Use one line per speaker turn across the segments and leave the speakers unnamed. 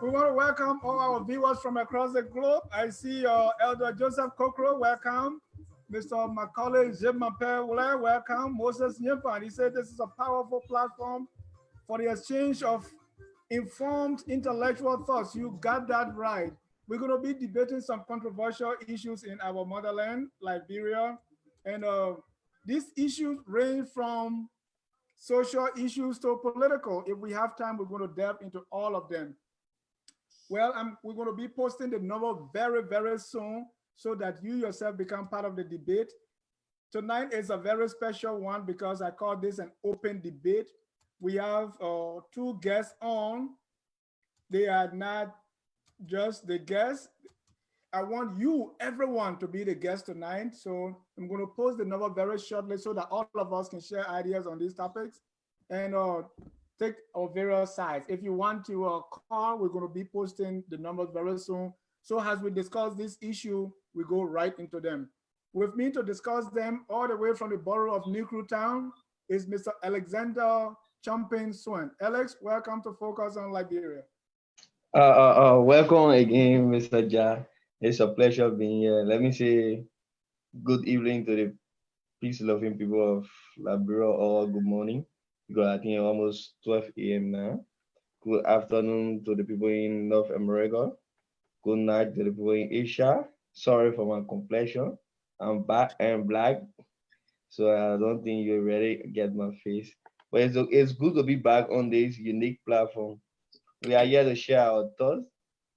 We want to welcome all our viewers from across the globe. I see Elder Joseph Kokro, welcome. Mr. Macaulay Jimapewule, welcome. Moses Nyimpan, he said this is a powerful platform for the exchange of informed intellectual thoughts. You got that right. We're going to be debating some controversial issues in our motherland, Liberia. And these issues range from social issues to political. If we have time, we're going to delve into all of them. Well, we're going to be posting the number very, very soon so that you yourself become part of the debate. Tonight is a very special one because I call this an open debate. We have two guests on. They are not just the guests. I want you, everyone, to be the guest tonight. So I'm going to post the number very shortly so that all of us can share ideas on these topics and take our various sides. If you want to call, we're going to be posting the numbers very soon. So as we discuss this issue, we go right into them. With me to discuss them all the way from the borough of New Town is Mr. Alexander Champagne Swen. Alex, welcome to Focus on Liberia.
Welcome again, Mr. Ja. It's a pleasure being here. Let me say good evening to the peace-loving people of Liberia, or good morning, because I think it's almost 12 a.m. now. Good afternoon to the people in North America. Good night to the people in Asia. Sorry for my complexion. I'm back and black, so I don't think you're ready to get my face. But it's good to be back on this unique platform. We are here to share our thoughts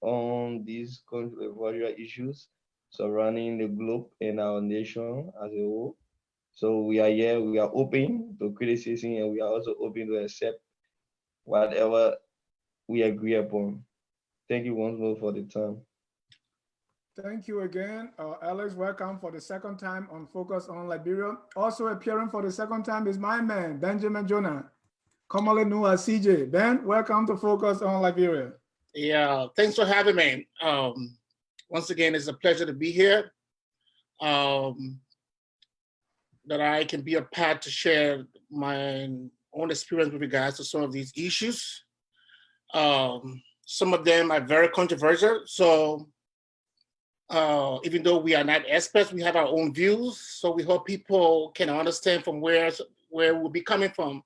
on these controversial issues surrounding the globe and our nation as a whole. So we are here, we are open to criticism, and we are also open to accept whatever we agree upon. Thank you once more for the time.
Thank you again. Alex, welcome for the second time on Focus on Liberia. Also appearing for the second time is my man, Benjamin Jonah, commonly known as CJ. Ben, welcome to Focus on Liberia.
Yeah, thanks for having me. Once again, it's a pleasure to be here. That I can be a part to share my own experience with regards to some of these issues. Some of them are very controversial. So even though we are not experts, we have our own views. So we hope people can understand from where we'll be coming from.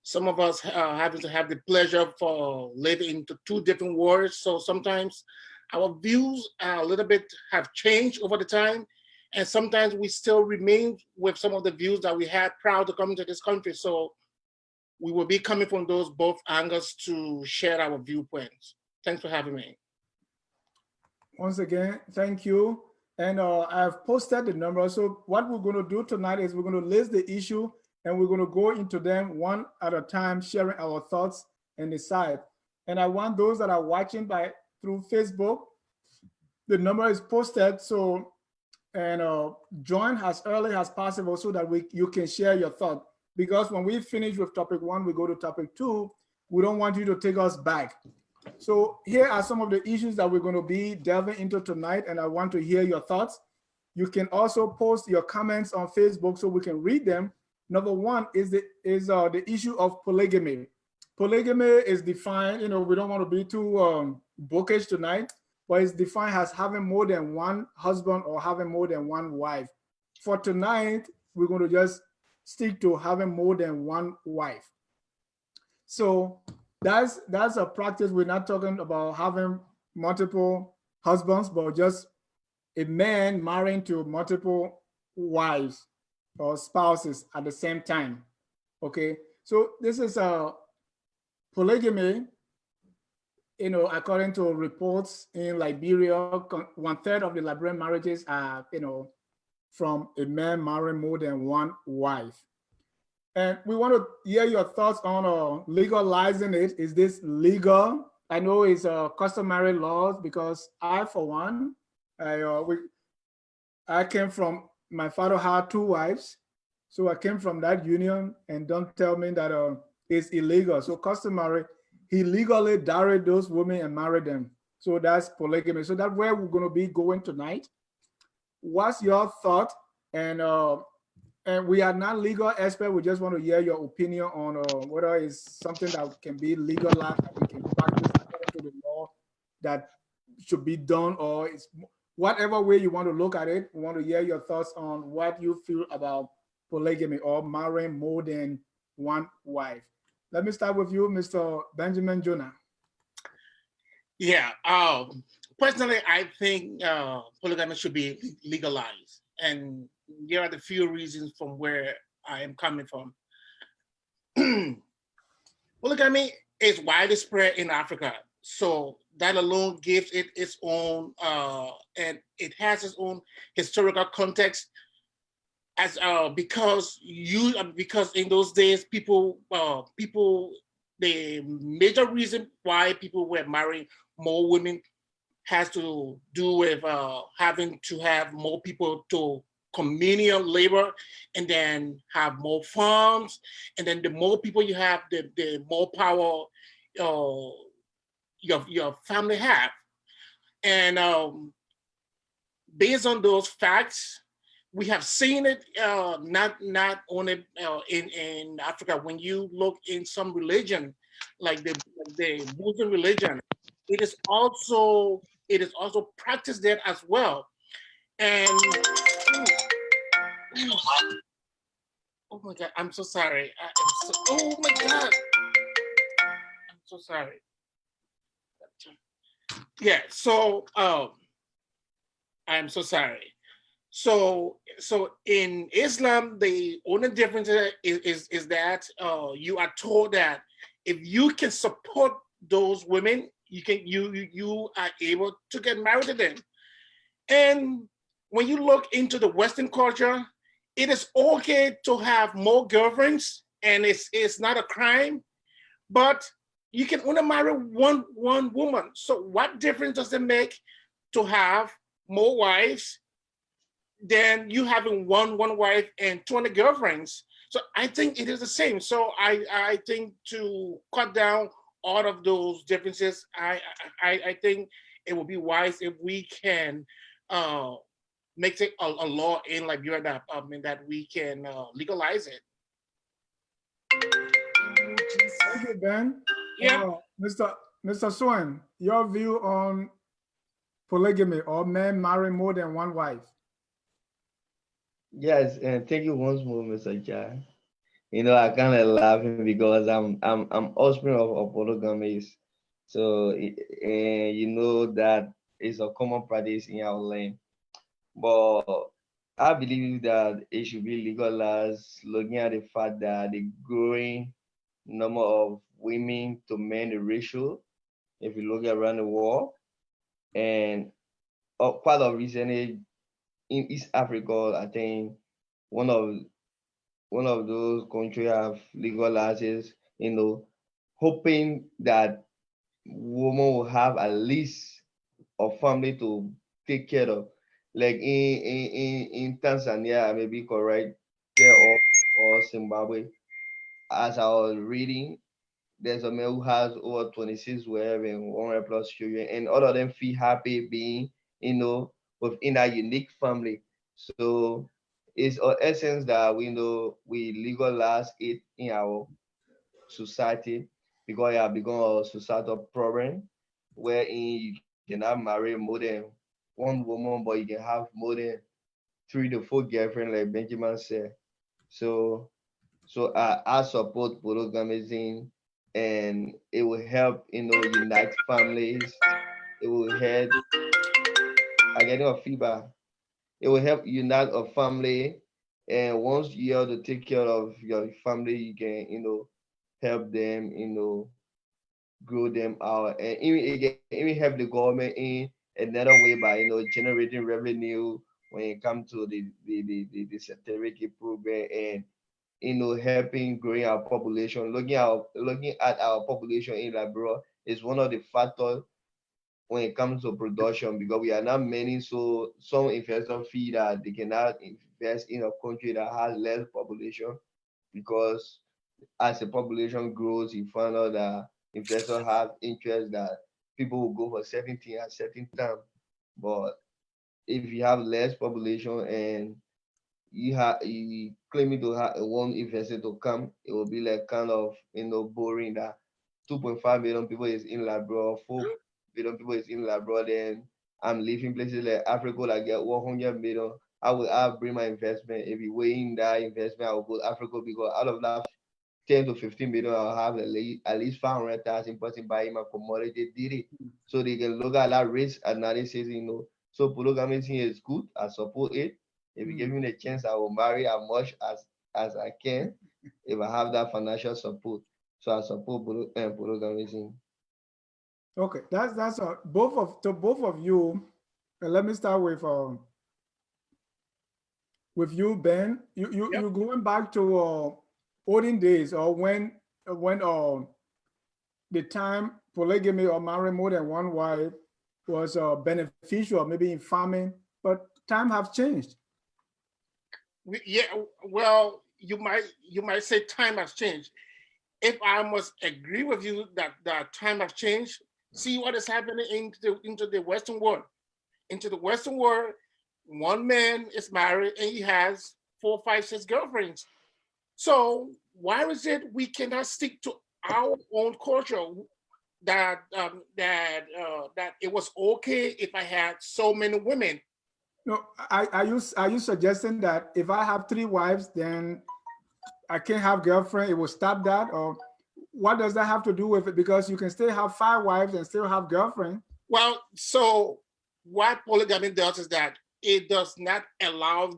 Some of us having to have the pleasure for living into two different worlds. So sometimes our views are a little bit have changed over the time. And sometimes we still remain with some of the views that we had prior to coming to this country. So we will be coming from those both angles to share our viewpoints. Thanks for having me.
Once again, thank you. And I've posted the number. So what we're going to do tonight is we're going to list the issue and we're going to go into them one at a time, sharing our thoughts and decide. And I want those that are watching through Facebook, the number is posted. So, and join as early as possible so that you can share your thought. Because when we finish with topic 1, we go to topic 2. We don't want you to take us back. So here are some of the issues that we're going to be delving into tonight, and I want to hear your thoughts. You can also post your comments on Facebook so we can read them. Number 1 is the issue of polygamy. Polygamy is defined, we don't want to be too bookish tonight, but it's defined as having more than one husband or having more than one wife. For tonight, we're going to just stick to having more than one wife. So that's a practice. We're not talking about having multiple husbands, but just a man marrying to multiple wives or spouses at the same time. Okay, so this is a polygamy. According to reports in Liberia, 1/3 of the Liberian marriages are, from a man marrying more than one wife. And we want to hear your thoughts on legalizing it. Is this legal? I know it's customary laws because I, for one, I came from, my father had 2 wives. So I came from that union, and don't tell me that it's illegal. So customary, he legally married those women and married them. So that's polygamy. So that's where we're going to be going tonight. What's your thought? And And we are not legal experts. We just want to hear your opinion on whether it's something that can be legalized, that we can practice according to the law, that should be done, or it's whatever way you want to look at it. We want to hear your thoughts on what you feel about polygamy or marrying more than one wife. Let me start with you, Mr. Benjamin Jonah.
Yeah. Personally, I think polygamy should be legalized, and there are the few reasons from where I am coming from. Polygamy is widespread in Africa, so that alone gives it its own, and it has its own historical context. As because in those days people the major reason why people were marrying more women has to do with having to have more people to communal labor, and then have more farms, and then the more people you have, the more power your family have. And based on those facts, we have seen it not only in Africa. When you look in some religion, like the Muslim religion, it is also practiced there as well. And oh my God, I'm so sorry. Oh my God, I'm so sorry. Yeah. So I'm so sorry. So in Islam, the only difference is that you are told that if you can support those women, you are able to get married to them. And when you look into the Western culture, it is okay to have more girlfriends, and it's not a crime, but you can only marry one woman. So what difference does it make to have more wives than you having one wife and 20 girlfriends? So I think it is the same. So I think to cut down all of those differences, I think it would be wise if we can make it a law in Liberia that that we can legalize it.
Thank you, Ben.
Yeah.
Mr. Swen, your view on polygamy or men marrying more than one wife?
Yes, and thank you once more, Mr. Jai. I kind of laughing because I'm offspring of polygamist, so and that is a common practice in our land. But I believe that it should be legalized, looking at the fact that the growing number of women to men ratio, if you look around the world, and part of recently in East Africa, I think one of those countries have legalized, hoping that women will have at least a family to take care of. Like in Tanzania, I may be correct, there or Zimbabwe, as I was reading, there's a man who has over 26 wives and 100 plus children, and all of them feel happy being, within a unique family. So it's an essence that we know we legalize it in our society because it has become a societal problem wherein you cannot marry more than one woman, but you can have more than 3 to 4 girlfriends, like Benjamin said. So I support polygamy, and it will help, unite families. It will help. I getting a feedback. It will help unite a family, and once you have to take care of your family, you can, help them, grow them out, and even it can even help the government in another way by, generating revenue when it comes to the certificate program, and helping growing our population. Looking at our population in Liberia is one of the factors when it comes to production, because we are not many. So some investors feel that they cannot invest in a country that has less population, because as the population grows, you find out that investors have interest that people will go for certain things at certain time. But if you have less population and you claiming to have one investor to come, it will be like kind of boring that 2.5 million people is in Labrador, 4 billion people is in Labrador, then I'm leaving places like Africa like get 100 million. I'll bring my investment. If you weighing that investment, I will go to Africa because out of that 10 to 15 million, I'll have at least 500,000 person buying my commodity did it. So they can look at that risk analysis, So polygamy thing is good. I support it. If you give me the chance, I will marry as much as I can if I have that financial support. So I support polygamy thing.
Okay, that's both of you. Let me start with you, Ben.
Yep.
You going back to olden days, or when the time polygamy or marrying more than one wife was beneficial, maybe in farming, but time have changed.
Yeah, well, you might say time has changed. If I must agree with you that time has changed, see what is happening into the Western world. Into the Western world, one man is married and he has 4, 5, 6 girlfriends. So why is it we cannot stick to our own culture that it was okay if I had so many women?
No, are you suggesting that if I have 3 wives, then I can't have girlfriend? It will stop that, or what does that have to do with it? Because you can still have 5 wives and still have girlfriend.
Well, so what polygamy does is that it does not allow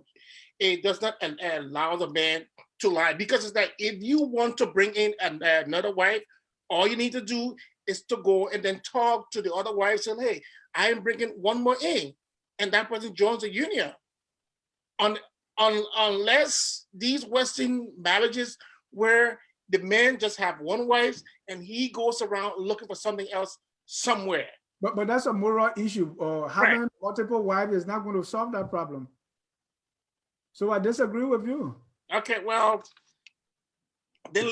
the man to lie, because it's that if you want to bring in another wife, all you need to do is to go and then talk to the other wife, say, hey, I am bringing one more in, and that person joins the union. Unless these Western marriages where the man just have one wife and he goes around looking for something else somewhere.
But that's a moral issue. Having
Right.
multiple wives is not going to solve that problem. So I disagree with you.
Okay, well, then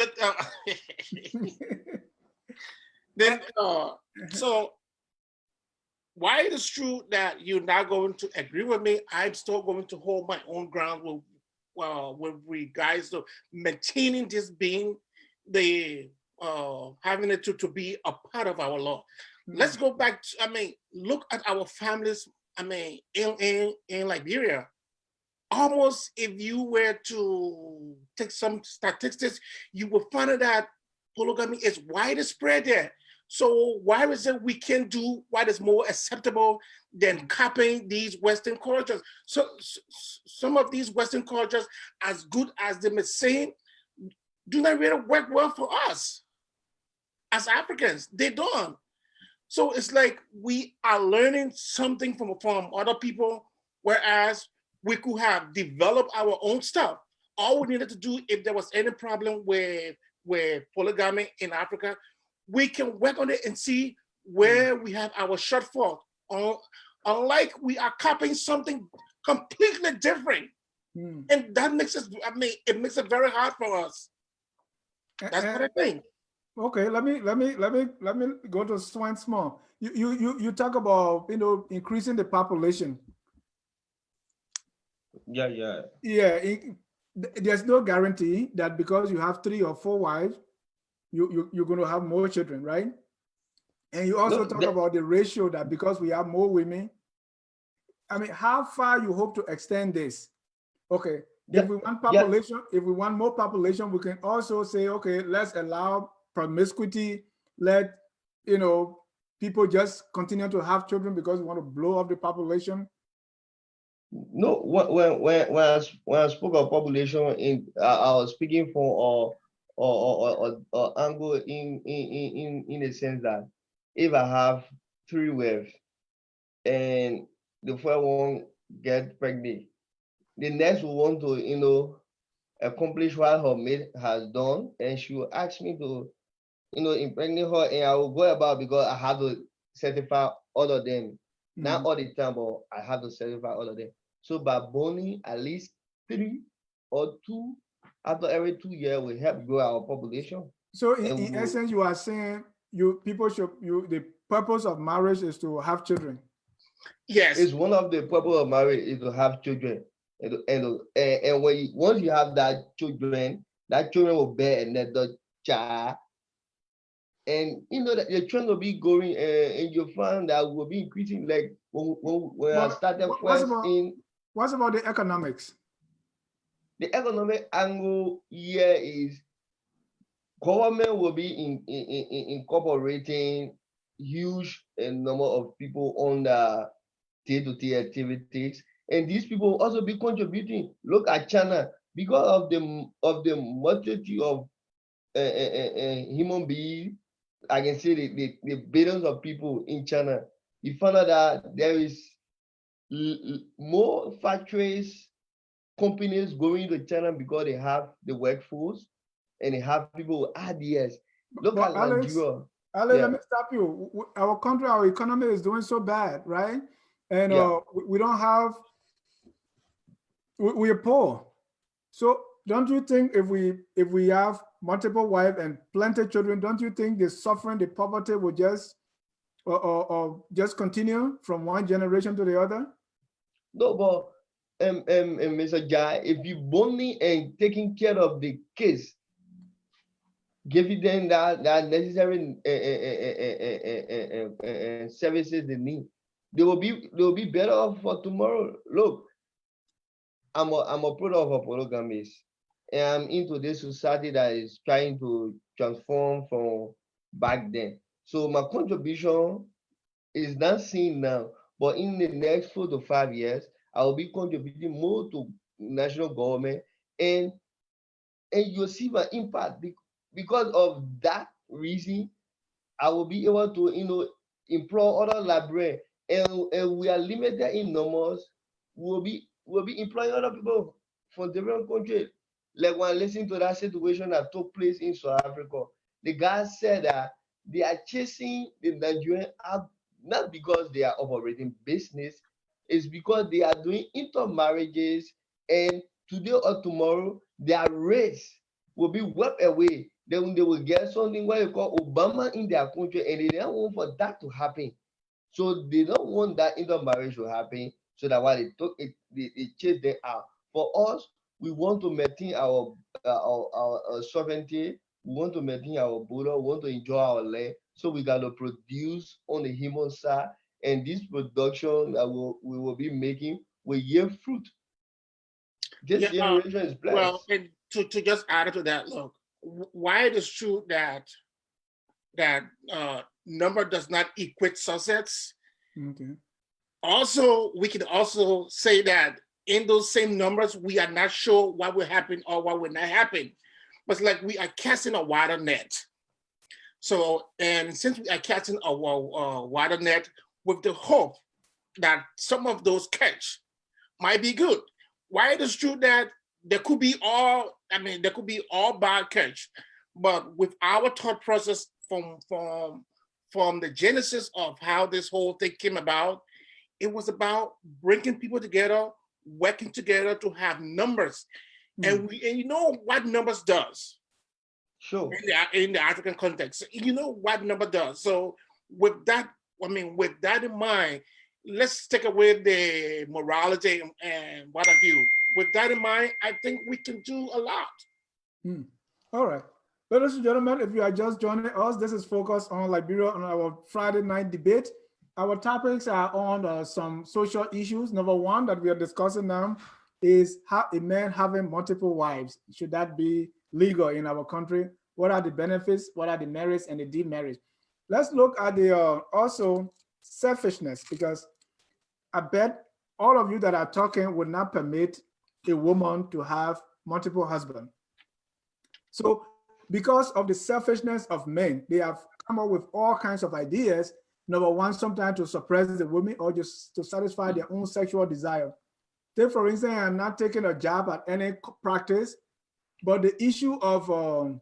so why it is true that you're not going to agree with me, I'm still going to hold my own ground with regards to maintaining this being the having it to be a part of our law. Let's go back to, look at our families, in Liberia. Almost, if you were to take some statistics, you will find out that polygamy is widespread there. So why is it we can do what is more acceptable than copying these Western cultures? So some of these Western cultures, as good as they may seem, do not really work well for us as Africans. They don't. So it's like we are learning something from other people, whereas we could have developed our own stuff. All we needed to do, if there was any problem with polygamy in Africa, we can work on it and see where we have our shortfall. Unlike we are copying something completely different. And that makes it, it makes it very hard for us. That's what I think.
Okay, let me go to Swen small. You talk about increasing the population.
Yeah.
There's no guarantee that because you have 3 or 4 wives, you're going to have more children, right? And you also talk about the ratio that because we have more women. How far you hope to extend this? Okay, if we want population, if we want more population, we can also say, okay, let's allow promiscuity. Let people just continue to have children because we want to blow up the population.
No, when I spoke of population, I was speaking for or angle in the sense that if I have 3 wives and the first one get pregnant, the next will want to accomplish what her mate has done, and she will ask me to impregnate her, and I will go about because I have to certify all of them. Not all the time, but I have to certify all of them. So by burning at least 3 or 2 after every 2 years will help grow our population.
So in essence, you are saying the purpose of marriage is to have children.
Yes.
It's one of the purpose of marriage is to have children. And once you have that children will bear another child. And you know that the trend will be going, and you find that will be increasing. Like when I started first
what's about the economics?
The economic angle here is government will be incorporating huge number of people on the day-to-day activities, and these people will also be contributing. Look at China, because of the multitude of human beings. I can say the billions of people in China. You find out that there is more factories, companies going to China because they have the workforce and they have people with ideas. Look
but
at Nigeria.
Alex, let me stop you. Our country, our economy is doing so bad, right? And we don't have, we are poor. So don't you think if we have multiple wives and plenty of children, don't you think the suffering, the poverty will just or just continue from one generation to the other?
No, but Mr. Jai, if you only and taking care of the kids, giving them that necessary services they need, they will be better off for tomorrow. Look, I'm a product of a polygamist, and I'm into this society that is trying to transform from back then. So my contribution is not seen now, but in the next 4 to 5 years, I will be contributing more to national government, and you'll see my impact. Because of that reason, I will be able to employ other librarians, and we are limited in numbers. We'll be employing other people from different countries. Like when I listened to that situation that took place in South Africa, the guy said that they are chasing the Nigerian out not because they are operating business, it's because they are doing intermarriages, and today or tomorrow their race will be wiped away. Then they will get something what you call Obama in their country, and they don't want for that to happen. So they don't want that intermarriage to happen. So that why they took it, they chase them out. For us, we want to maintain our sovereignty. We want to maintain our border. We want to enjoy our land. So we got to produce on the human side, and this production that we will be making will yield fruit. This generation is blessed.
Well, and to just add to that, look, why it is true that number does not equate success.
Okay.
Also, we can also say that in those same numbers, we are not sure what will happen or what will not happen. But it's like we are casting a wider net. So, and since we are casting a wider net with the hope that some of those catch might be good. Why it is true that there could be all bad catch, but with our thought process from the genesis of how this whole thing came about, it was about bringing people together, working together to have numbers. And you know what numbers does.
Sure.
In the African context, you know what number does. So with that in mind, let's take away the morality and what have you. With that in mind, I think we can do a lot.
All right. Ladies and gentlemen, if you are just joining us, this is Focus on Liberia on our Friday night debate. Our topics are on some social issues. Number one that we are discussing now is how a man having multiple wives. Should that be legal in our country? What are the benefits? What are the merits and the demerits? Let's look at the also selfishness, because I bet all of you that are talking would not permit a woman to have multiple husbands. So because of the selfishness of men, they have come up with all kinds of ideas. Number one, sometimes to suppress the women or just to satisfy their own sexual desire. Take, for instance, I'm not taking a job at any practice, but the issue of,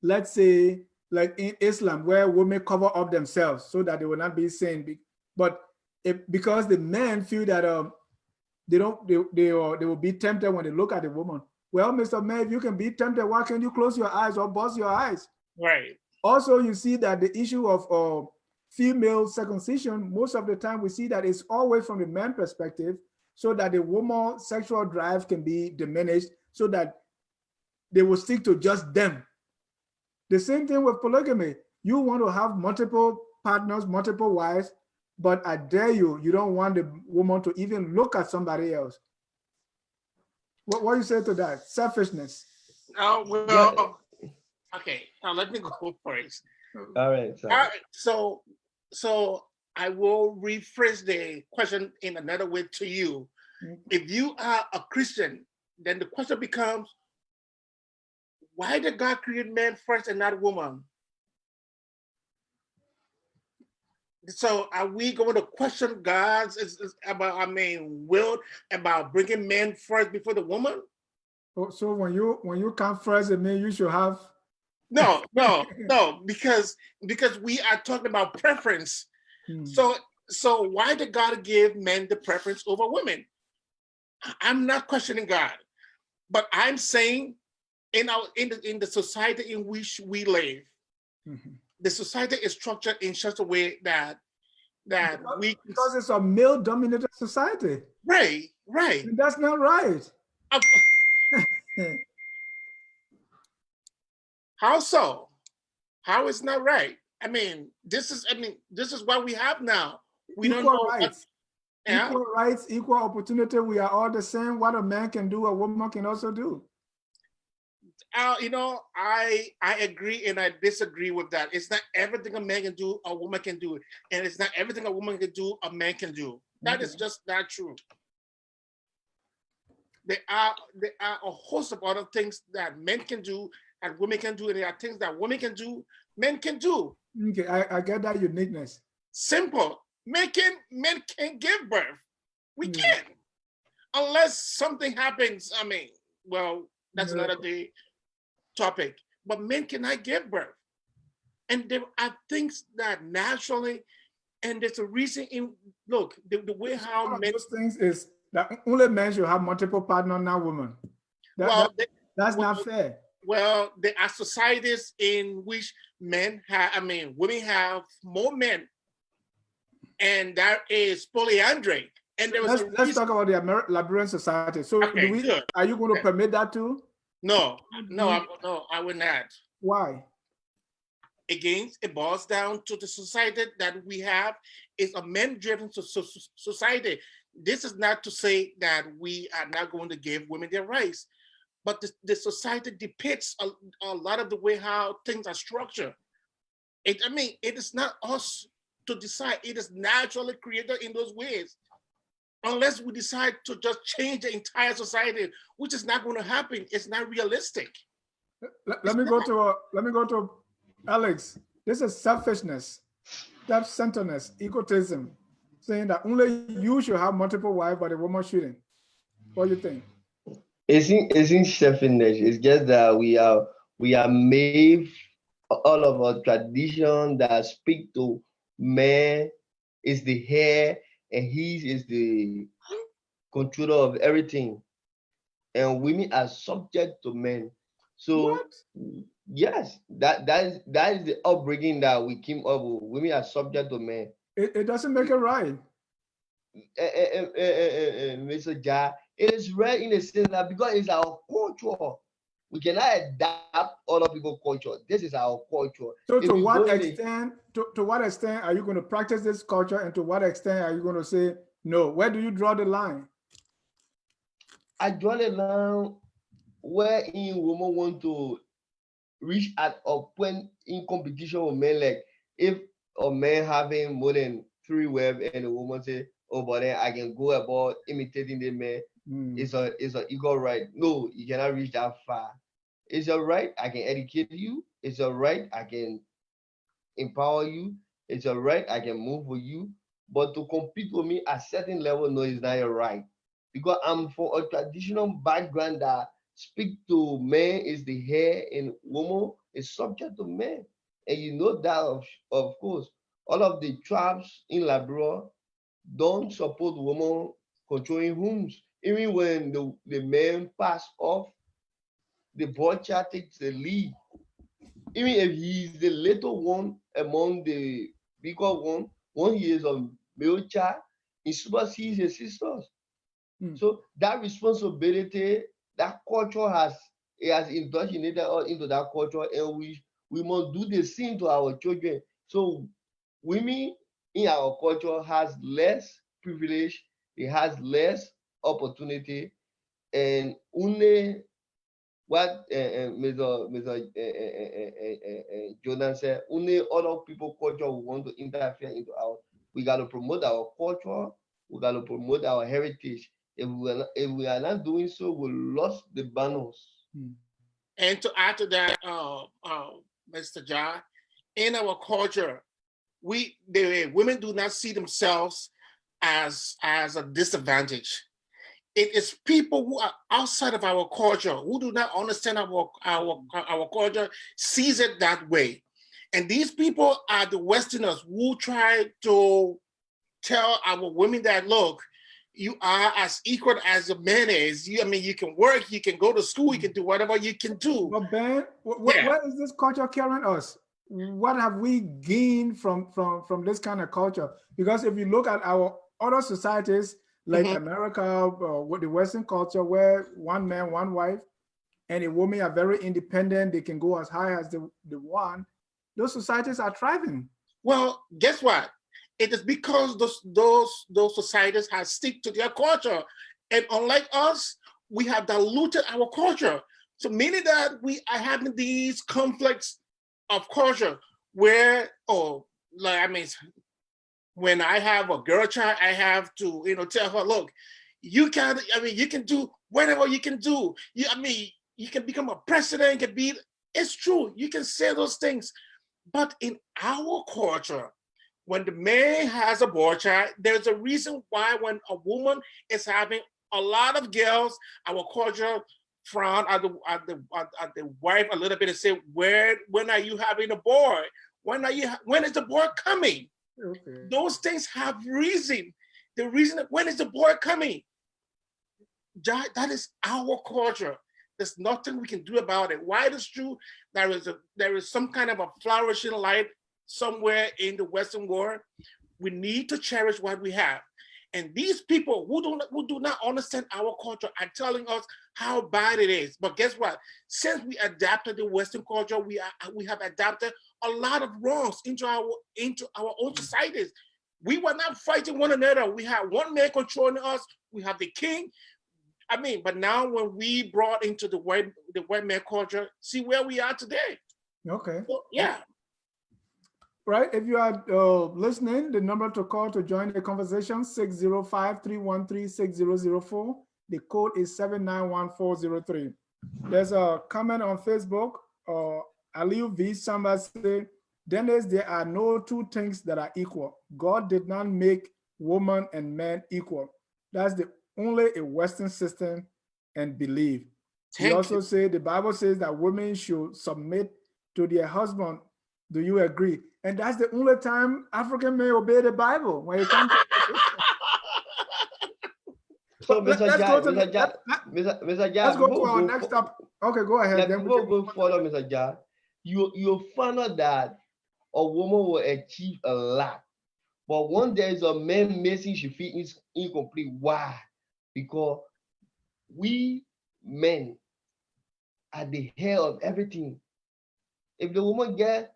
let's say, like in Islam, where women cover up themselves so that they will not be seen. But because the men feel that they will be tempted when they look at a woman. Well, Mr. Man, if you can be tempted, why can't you close your eyes or bust your eyes?
Right.
Also, you see that the issue of female circumcision, most of the time we see that it's always from the man perspective, so that the woman's sexual drive can be diminished, so that they will stick to just them. The same thing with polygamy. You want to have multiple partners, multiple wives, but I dare you, you don't want the woman to even look at somebody else. What do you say to that? Selfishness.
Oh, well, okay. Now let me go first.
All right.
So I will rephrase the question in another way to you. If you are a Christian, then the question becomes, why did God create man first and not woman? So are we going to question God's about, will about bringing men first before the woman?
So when you come first, it means you should have.
No, because we are talking about preference. So why did God give men the preference over women? I'm not questioning God, but I'm saying in the society in which we live, the society is structured in such a way that
because it's a male-dominated society.
Right.
And that's not right.
How so? How is not right? This is what we have now. We
equal
don't know
rights. Equal rights, equal opportunity. We are all the same. What a man can do, a woman can also do.
I agree and I disagree with that. It's not everything a man can do, a woman can do, and it's not everything a woman can do, a man can do. That is just not true. There are a host of other things that men can do and women can do, and there are things that women can do, men can do.
Okay, I get that uniqueness.
Simple. Men can give birth. We can't. Unless something happens. That's another day topic. But men cannot give birth. And there are things that naturally, and there's a reason the way how
one
men.
Of those things is that only men should have multiple partners, not women. That's not fair.
Well, there are societies in which women have more men, and that is polyandry. And there was
let's talk about the Liberian society. So,
okay,
are you going to permit that too?
No, I would not.
Why?
Again, it boils down to the society that we have is a men-driven society. This is not to say that we are not going to give women their rights, but the society depicts a lot of the way how things are structured. It is not us to decide. It is naturally created in those ways. Unless we decide to just change the entire society, which is not going to happen. It's not realistic.
Let me go to Alex. This is selfishness, self-centeredness, egotism, saying that only you should have multiple wives, but a woman shouldn't. What do you think?
It's selfishness. It's just that we are made all of our tradition that speak to man is the hair and he is the controller of everything, and women are subject to men. So
what?
Yes, that is the upbringing that we came up with. Women are subject to men.
It doesn't make it right.
Mr. Ja, it is right in the sense that because it's our culture, we cannot adapt other people's culture. This is our culture.
So to what extent are you going to practice this culture, and to what extent are you going to say no? Where do you draw the line?
I draw the line where in women want to reach at a point in competition with men. Like if a man having more than 3 wives and a woman say, oh, but then I can go about imitating the man. It's an ego right. No, you cannot reach that far. It's your right, I can educate you. It's your right, I can empower you. It's your right, I can move with you. But to compete with me at certain level, no, it's not your right. Because I'm for a traditional background that speak to men is the hair and woman is subject to men. And you know that of course, all of the tribes in Liberia don't support women controlling homes. Even when the men pass off, the boy child takes the lead. Even if he's the little one among the bigger one, when he is a male child, he supersedes his sisters. So that responsibility, that culture has indoctrinated us into that culture, and we must do the same to our children. So women in our culture has less privilege, it has less opportunity, and only what Mr. Jonah said, only other people culture will want to interfere into our. We got to promote our culture. We got to promote our heritage. If we are not doing so, we lost the balance.
And to add to that, Mr. John, in our culture, the women do not see themselves as a disadvantage. It is people who are outside of our culture, who do not understand our culture, sees it that way. And these people are the Westerners who try to tell our women that, look, you are as equal as a man is. You can work, you can go to school, you can do whatever you can do.
But Ben, what is this culture carrying us? What have we gained from this kind of culture? Because if you look at our other societies, like America, with the Western culture, where one man, one wife, and a woman are very independent, they can go as high as the one. Those societies are thriving.
Well, guess what? It is because those societies have stick to their culture, and unlike us, we have diluted our culture. So meaning that we are having these conflicts of culture where, when I have a girl child, I have to, tell her, look, you can do whatever you can do. You can become a president, it's true, you can say those things. But in our culture, when the man has a boy child, there's a reason why when a woman is having a lot of girls, our culture frown at the wife a little bit and say, when are you having a boy? When is the boy coming? Okay. Those things have reason. The reason, when is the boy coming? That is our culture. There's nothing we can do about it. Why it is true, there is some kind of a flourishing light somewhere in the Western world. We need to cherish what we have. And these people who do not understand our culture are telling us how bad it is. But guess what? Since we adapted the Western culture, we have adapted a lot of wrongs into our own societies. We were not fighting one another. We had one man controlling us. We have the king. But now when we brought into the white man culture, see where we are today.
Okay.
So, yeah.
Right. If you are listening, the number to call to join the conversation, 605-313-6004. The code is 791403. There's a comment on Facebook. Aliu V. Samba say, Dennis, there are no two things that are equal. God did not make woman and man equal. That's the only a Western system and belief. He also say the Bible says that women should submit to their husband. Do you agree? And that's the only time African men obey the Bible when it comes to
So, Mr.
Let's go to our next topic. Okay, go ahead.
Then we'll go further, Mr. Jah. You find out that a woman will achieve a lot, but when there is a man missing, she feels incomplete. Why? Because we men are the head of everything. If the woman gets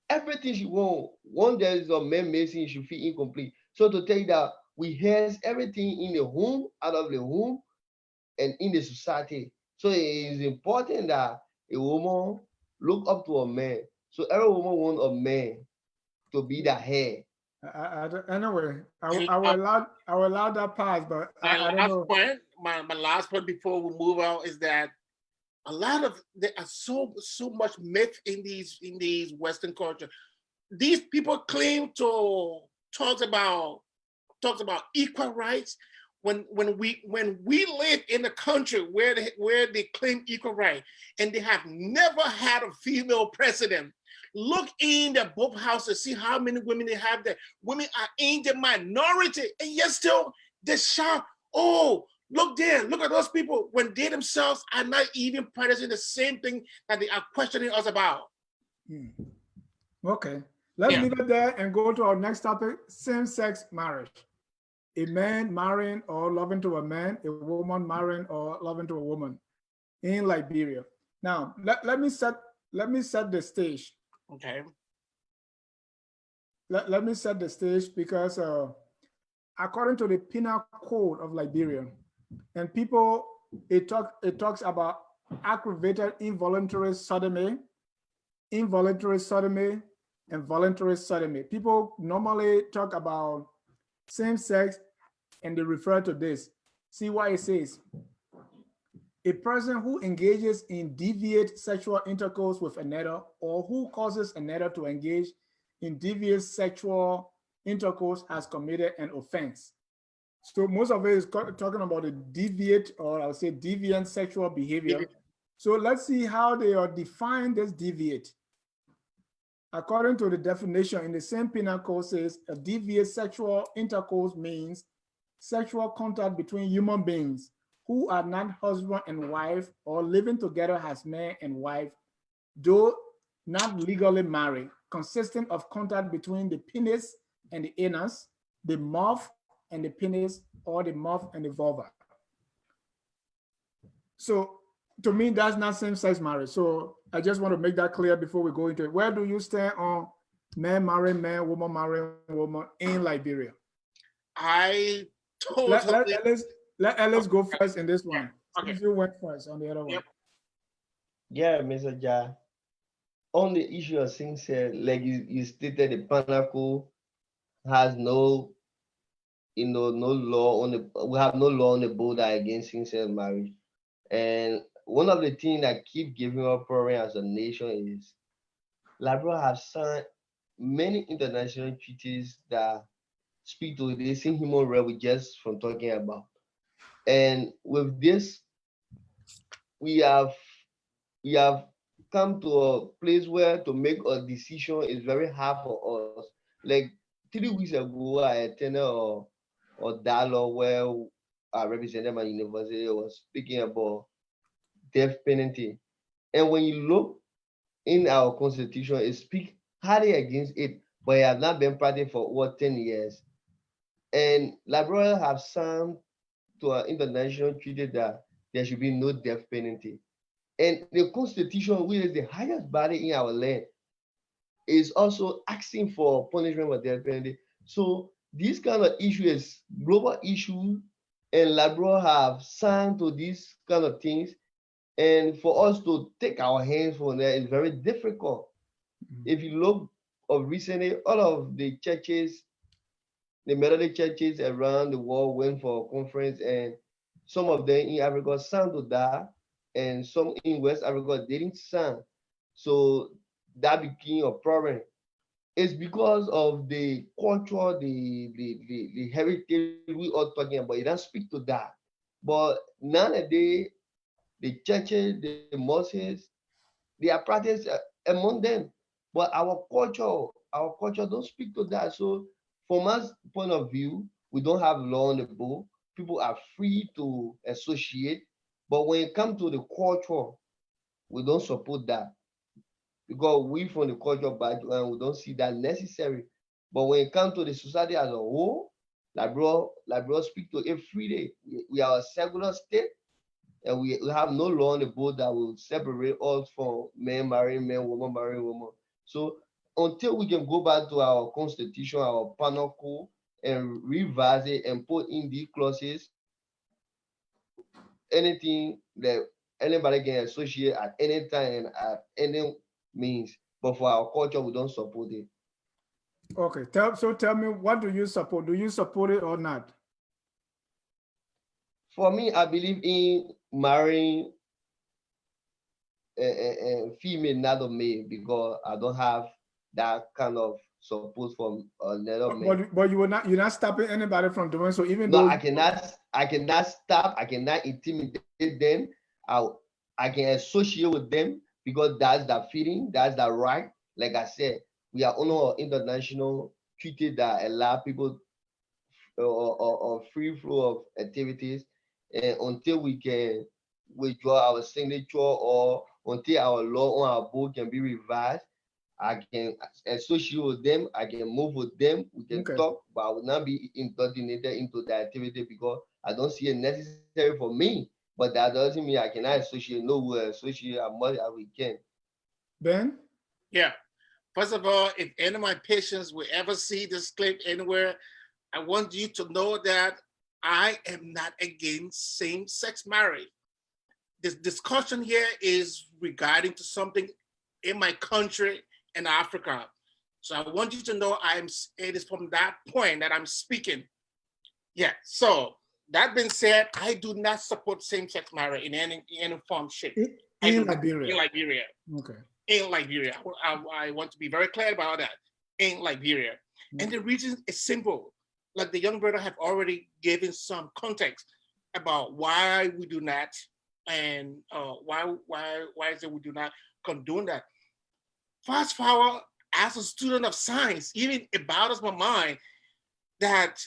everything she wants, when there is a man missing, she feel incomplete. So to tell you that we has everything in the home, out of the home, and in the society. So it is important that a woman look up to a man. So every woman wants a man to be the head.
Anyway, I will allow that pass, but I don't know.
My last point before we move on is that there are so much myth in these Western culture. These people claim to talk about equal rights when we live in a country where they claim equal right and they have never had a female president. Look in the both houses, see how many women they have there. Women are in the minority, and yet still they shout, "Oh, look there, look at those people," when they themselves are not even practicing the same thing that they are questioning us about.
Okay, let's leave it there and go to our next topic: same-sex marriage. a man marrying or loving to a man, a woman marrying or loving to a woman in Liberia. Now, let me set the stage.
Okay.
Let me set the stage because according to the Penal Code of Liberia, and people, it talks about aggravated involuntary sodomy, and voluntary sodomy. People normally talk about same sex and they refer to this. See what it says. A person who engages in deviant sexual intercourse with another, or who causes another to engage in deviant sexual intercourse, has committed an offense. So most of it is talking about the deviant, or I'll say deviant sexual behavior. So let's see how they are defined as deviant. According to the definition in the same penal code says, a deviant sexual intercourse means sexual contact between human beings who are not husband and wife or living together as man and wife, though not legally married, consisting of contact between the penis and the anus, the mouth and the penis, or the mouth and the vulva. So to me, that's not same-sex marriage. So I just want to make that clear before we go into it. Where do you stand on man marrying man, woman marrying woman in Liberia?
I totally
let Ellis go first in this one.
Yeah. Okay.
Since you went first on the other one.
Yep.
Yeah, Mr. Ja. On the issue of same-sex, like you stated, the Pinnacle has no, no law on the. We have no law on the border against same-sex marriage, and one of the things that keep giving us problem as a nation is Liberia have signed many international treaties that speak to the same human rights we just from talking about. And with this, we have we have come to a place where to make a decision is very hard for us. Like 3 weeks ago, I attended a dialogue where I represented my university was speaking about death penalty. And when you look in our constitution, it speaks highly against it, but it has not been practiced for over 10 years. And Liberia have signed to an international treaty that there should be no death penalty. And the constitution, which is the highest body in our land, is also asking for punishment for death penalty. So this kind of issue is global issue, and Liberia have signed to these kind of things. And for us to take our hands from there is very difficult. If you look of recently, all of the churches, the Methodist churches around the world went for a conference, and some of them in Africa signed to that, and some in West Africa didn't sign. So that became a problem. It's because of the culture, the heritage we are talking about. You don't speak to that. But nowadays, the churches, the mosques, they are practiced among them. But our culture don't speak to that. So from us point of view, we don't have law on the book. People are free to associate. But when it comes to the culture, we don't support that. Because we from the culture background, we don't see that necessary. But when it comes to the society as a whole, Liberia speak to it freely. We are a secular state, and we have no law on the board that will separate us from men marrying men, woman marrying woman. So until we can go back to our constitution, our penal code, and revise it and put in these clauses, anything that anybody can associate at any time and at any means. But for our culture, we don't support it.
Okay, tell me, what do you support? Do you support it or not?
For me, I believe in marrying a female, not a male, because I don't have that kind of support from another male.
But you're not stopping anybody from doing so, even
No,
though
I cannot stop, I cannot intimidate them. I can associate with them because that's the feeling, that's the right. Like I said, we are on an international treaty that allow people or free flow of activities, and until we can withdraw our signature or until our law on our book can be revised, I can associate with them, I can move with them, we can talk, but I will not be indoctrinated into the activity because I don't see it necessary for me. But that doesn't mean I cannot associate, no way associate as much as we can.
Ben?
Yeah. First of all, if any of my patients will ever see this clip anywhere, I want you to know that I am not against same-sex marriage. This discussion here is regarding to something in my country in Africa. So I want you to know it is from that point that I'm speaking. Yeah, so that being said, I do not support same-sex marriage in any form, shape.
In Liberia?
In Liberia.
Okay.
In Liberia. I want to be very clear about that. In Liberia. Mm-hmm. And the reason is simple. Like the young brother have already given some context about why we do not, and why is it we do not condone that. Fast forward, as a student of science, even it bothers my mind that,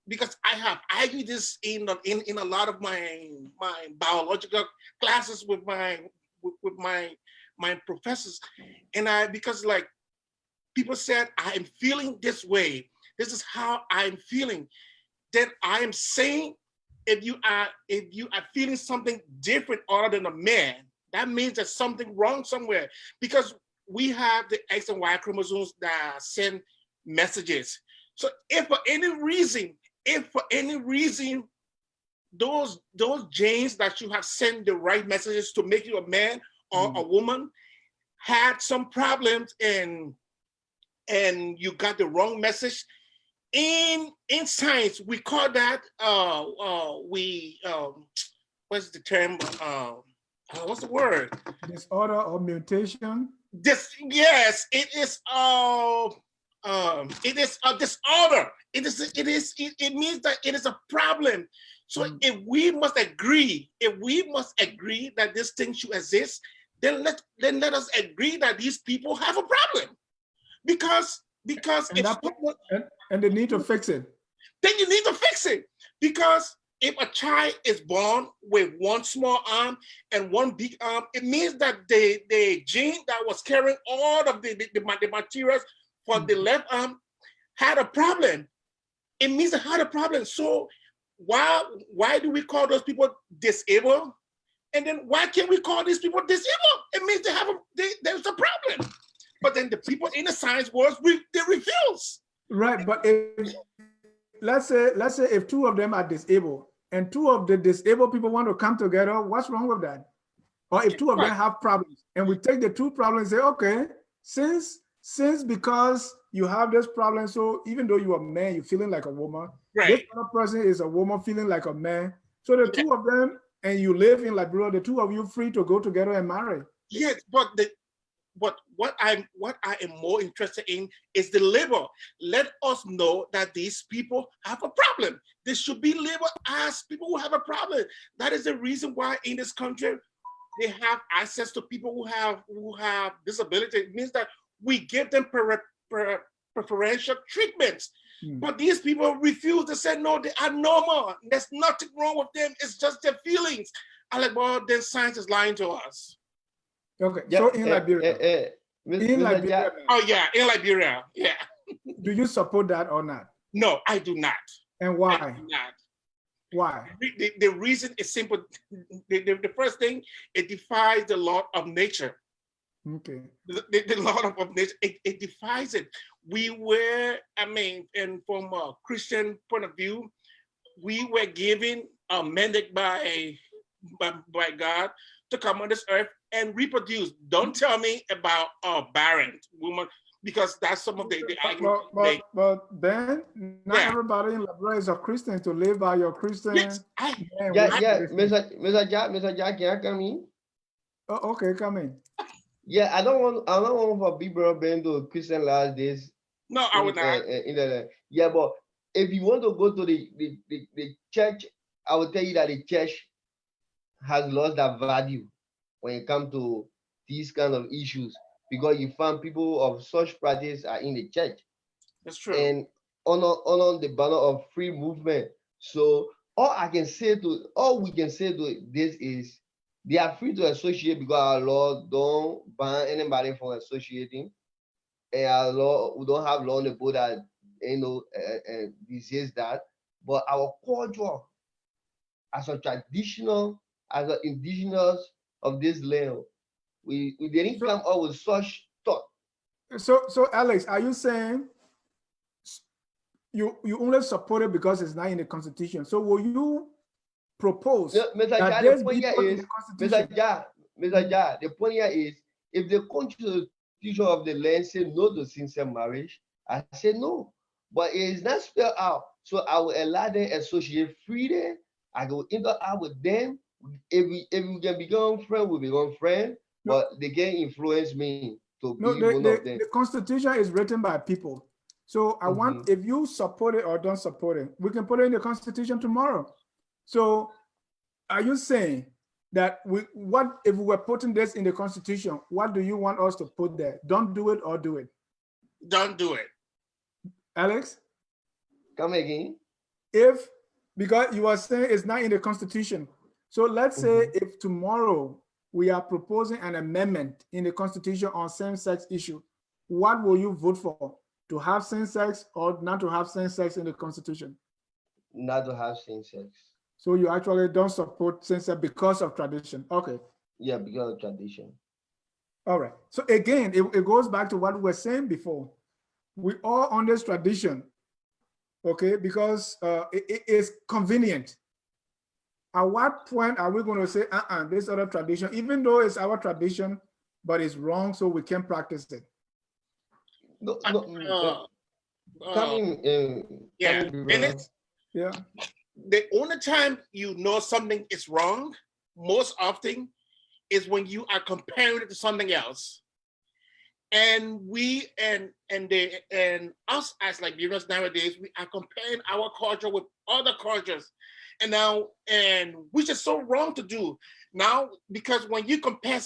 because I have argued this in a lot of my biological classes with my professors, and because like people said I am feeling this way, this is how I'm feeling, then I am saying if you are feeling something different other than a man, that means there's something wrong somewhere, because we have the X and Y chromosomes that send messages. So if for any reason those genes that you have sent the right messages to make you a man or a woman had some problems and you got the wrong message, in science we call that what's the term, what's the word?
Disorder or mutation?
Yes, it is a disorder. It means that it is a problem. So if we must agree that this thing should exist, then let us agree that these people have a problem. Because
and they need to fix it.
Then you need to fix it. Because if a child is born with one small arm and one big arm, it means that the gene that was carrying all of the materials for the left arm had a problem. It means it had a problem. So why do we call those people disabled? And then why can't we call these people disabled? It means there's a problem. But then the people in the science world, they refuse.
Right, but let's say if two of them are disabled and two of the disabled people want to come together, what's wrong with that? Or if two of them have problems and we take the two problems and say, okay, since because you have this problem, so even though you're a man, you're feeling like a woman, this other person is a woman feeling like a man. So the two of them, and you live in Liberia, the two of you free to go together and marry.
Yes, but what I am more interested in is the label. Let us know that these people have a problem. They should be labeled as people who have a problem. That is the reason why in this country they have access to people who have disability. It means that we give them preferential treatments. But these people refuse to say no, they are normal. There's nothing wrong with them. It's just their feelings. I'm like, well, then science is lying to us.
Okay, so in Liberia,
Liberia. Oh yeah, in Liberia, yeah.
Do you support that or not?
No, I do not.
And why?
I do not.
Why?
The reason is simple. The first thing, it defies the law of nature.
Okay.
The law of nature, it defies it. We were, and from a Christian point of view, we were given a mandate by God to come on this earth and reproduce. Don't tell me about a barren woman, because that's some of the argument.
But then, not everybody in Liberia is a Christian to live by your Christian.
Yes, Mr. Jack, can I come in?
Oh, okay, come in.
Yeah, I don't want for people being to Christian last days.
No, I would not.
Yeah, but if you want to go to the church, I will tell you that the church has lost that value when it comes to these kind of issues, because you find people of such practice are in the church.
That's true.
And on the banner of free movement. So all we can say to this is they are free to associate, because our law don't ban anybody from associating. and our law, we don't have law on the board that disease that, but our culture as a traditional, as an indigenous of this land, we didn't come up with such thought.
So Alex, are you saying you only support it because it's not in the Constitution? So will you propose
Mr.
that
Ja,
there's
the point here
people in
is,
the Constitution?
Mr. Ja, the point here is, if the Constitution of the land say no to same-sex marriage, I say no. But it is not spelled out. So I will allow them associate freely. I go interact with them. If we can become friends, we become friends.
No.
But they can influence me to
No,
be one of them.
the Constitution is written by people. So I want, if you support it or don't support it, we can put it in the Constitution tomorrow. So are you saying that what if we were putting this in the Constitution, what do you want us to put there? Don't do it or do it?
Don't do it.
Alex?
Come again?
Because you are saying it's not in the Constitution. So let's say if tomorrow we are proposing an amendment in the Constitution on same-sex issue, what will you vote for? To have same-sex or not to have same-sex in the Constitution?
Not to have same-sex.
So you actually don't support same-sex because of tradition. Okay.
Yeah, because of tradition.
All right. So again, it goes back to what we were saying before. We all on this tradition, okay, because it is convenient. At what point are we going to say, this other tradition, even though it's our tradition, but it's wrong, so we can't practice it?
Yeah. The only time you know something is wrong, most often, is when you are comparing it to something else. And we and us as Liberians nowadays, we are comparing our culture with other cultures, and which is so wrong to do now, because when you compare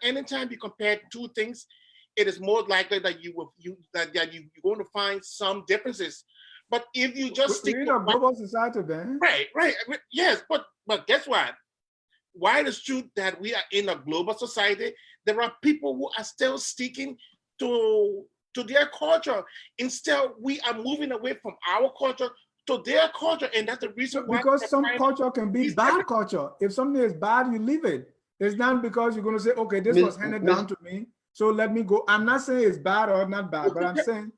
anytime you compare two things, it is more likely that you're going to find some differences. But if you just
stick to a global society, then
right, yes, but guess what? While it's true that we are in a global society, there are people who are still sticking to their culture. Instead, we are moving away from our culture to their culture, and that's the reason why.
Because some culture can be bad culture. If something is bad, you leave it. It's not because you're going to say, okay, this was handed down to me, so let me go. I'm not saying it's bad or not bad, but I'm saying.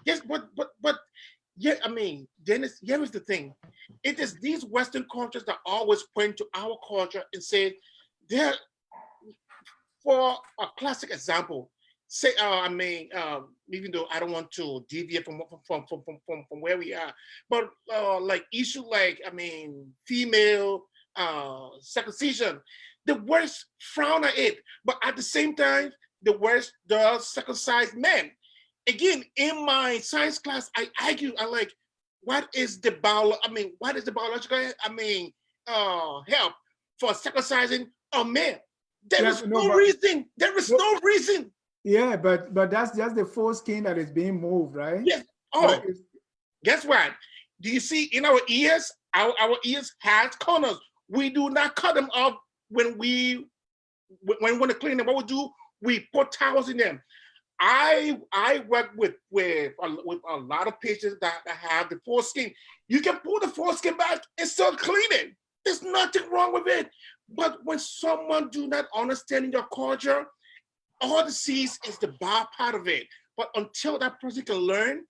Yes, but yeah, I mean, Dennis, here is the thing. It is these Western cultures that always point to our culture and say, they're, for a classic example, say, even though I don't want to deviate from where we are, but like issue like, female circumcision, the West frown at it, but at the same time, the West does circumcise men. Again, in my science class, I argue, what is the biological help for circumcising a man? There is no reason. There is no reason.
Yeah, but that's just the foreskin that is being moved, right?
Yes. Oh, guess what? Do you see in our ears? Our ears have corners. We do not cut them off when we want to clean them. What we do? We put towels in them. I work with a lot of patients that have the foreskin. You can pull the foreskin back and still clean it. There's nothing wrong with it. But when someone do not understand your culture, all the sees is the bad part of it. But until that person can learn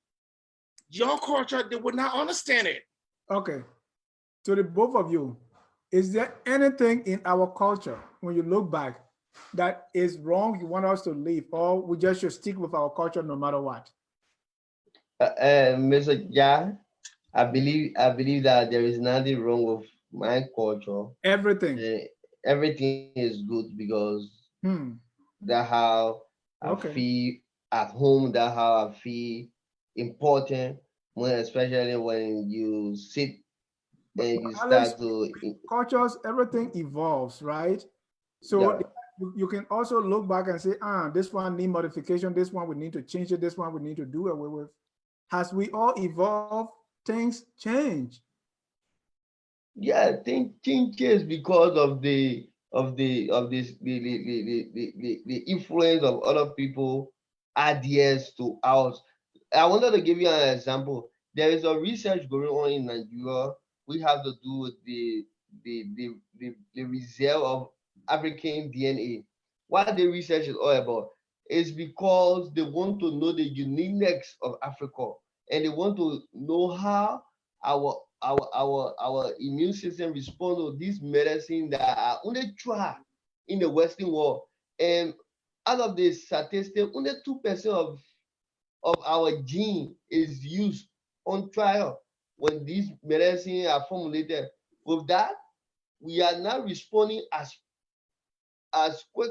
your culture, they would not understand it.
Okay. To the both of you, is there anything in our culture, when you look back, that is wrong, you want us to leave, or we just should stick with our culture no matter what?
Mr. Ja, I believe that there is nothing wrong with my culture.
Everything.
Everything is good because that's how I feel at home, that's how I feel important, especially when you sit and you start to...
Cultures, everything evolves, right? So you can also look back and say, this one need modification, this one we need to change it, this one we need to do away with. As we all evolve, things change.
Yeah, things changes because of the influence of other people add years to ours. I wanted to give you an example. There is a research going on in Nigeria. We have to do with the reserve of African DNA. What the research is all about is because they want to know the uniqueness of Africa, and they want to know how our immune system respond to these medicine that are only tried in the Western world. And out of the statistics, only 2% of our gene is used on trial when these medicines are formulated. With that, we are not responding as quick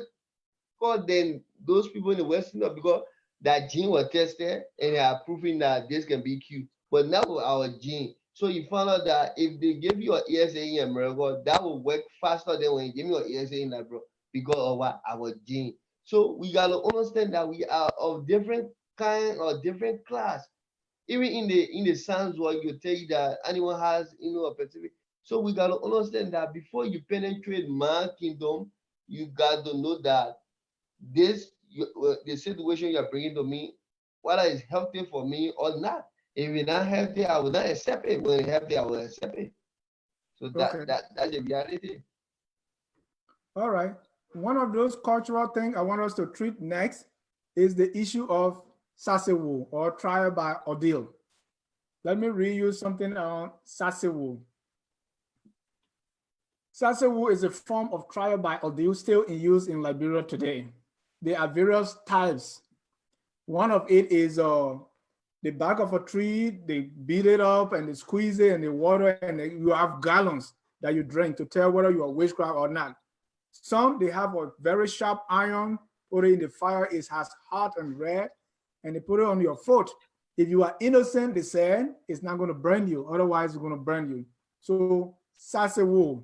than those people in the Western world because that gene was tested and they are proving that this can be cured. But now with our gene, so you found out that if they give you an ESA in America, that will work faster than when you give me an ESA in Liberia because of what our gene. So we gotta understand that we are of different kind or different class. Even in the science world, you tell you that anyone has a specific. So we gotta understand that before you penetrate my kingdom, you got to know that the situation you're bringing to me, whether it's healthy for me or not. If it's not healthy, I will not accept it. When it's healthy, I will accept it. So
Okay.
that's the reality.
All right. One of those cultural things I want us to treat next is the issue of sasewu, or trial by ordeal. Let me read you something on sasewu. Sasewu is a form of trial by ordeal still in use in Liberia today. There are various types. One of it is the bark of a tree, they beat it up and they squeeze it and they water, and you have gallons that you drink to tell whether you are witchcraft or not. Some, they have a very sharp iron, put it in the fire, it has hot and red, and they put it on your foot. If you are innocent, they say, it's not going to burn you, otherwise it's going to burn you. So sasewu,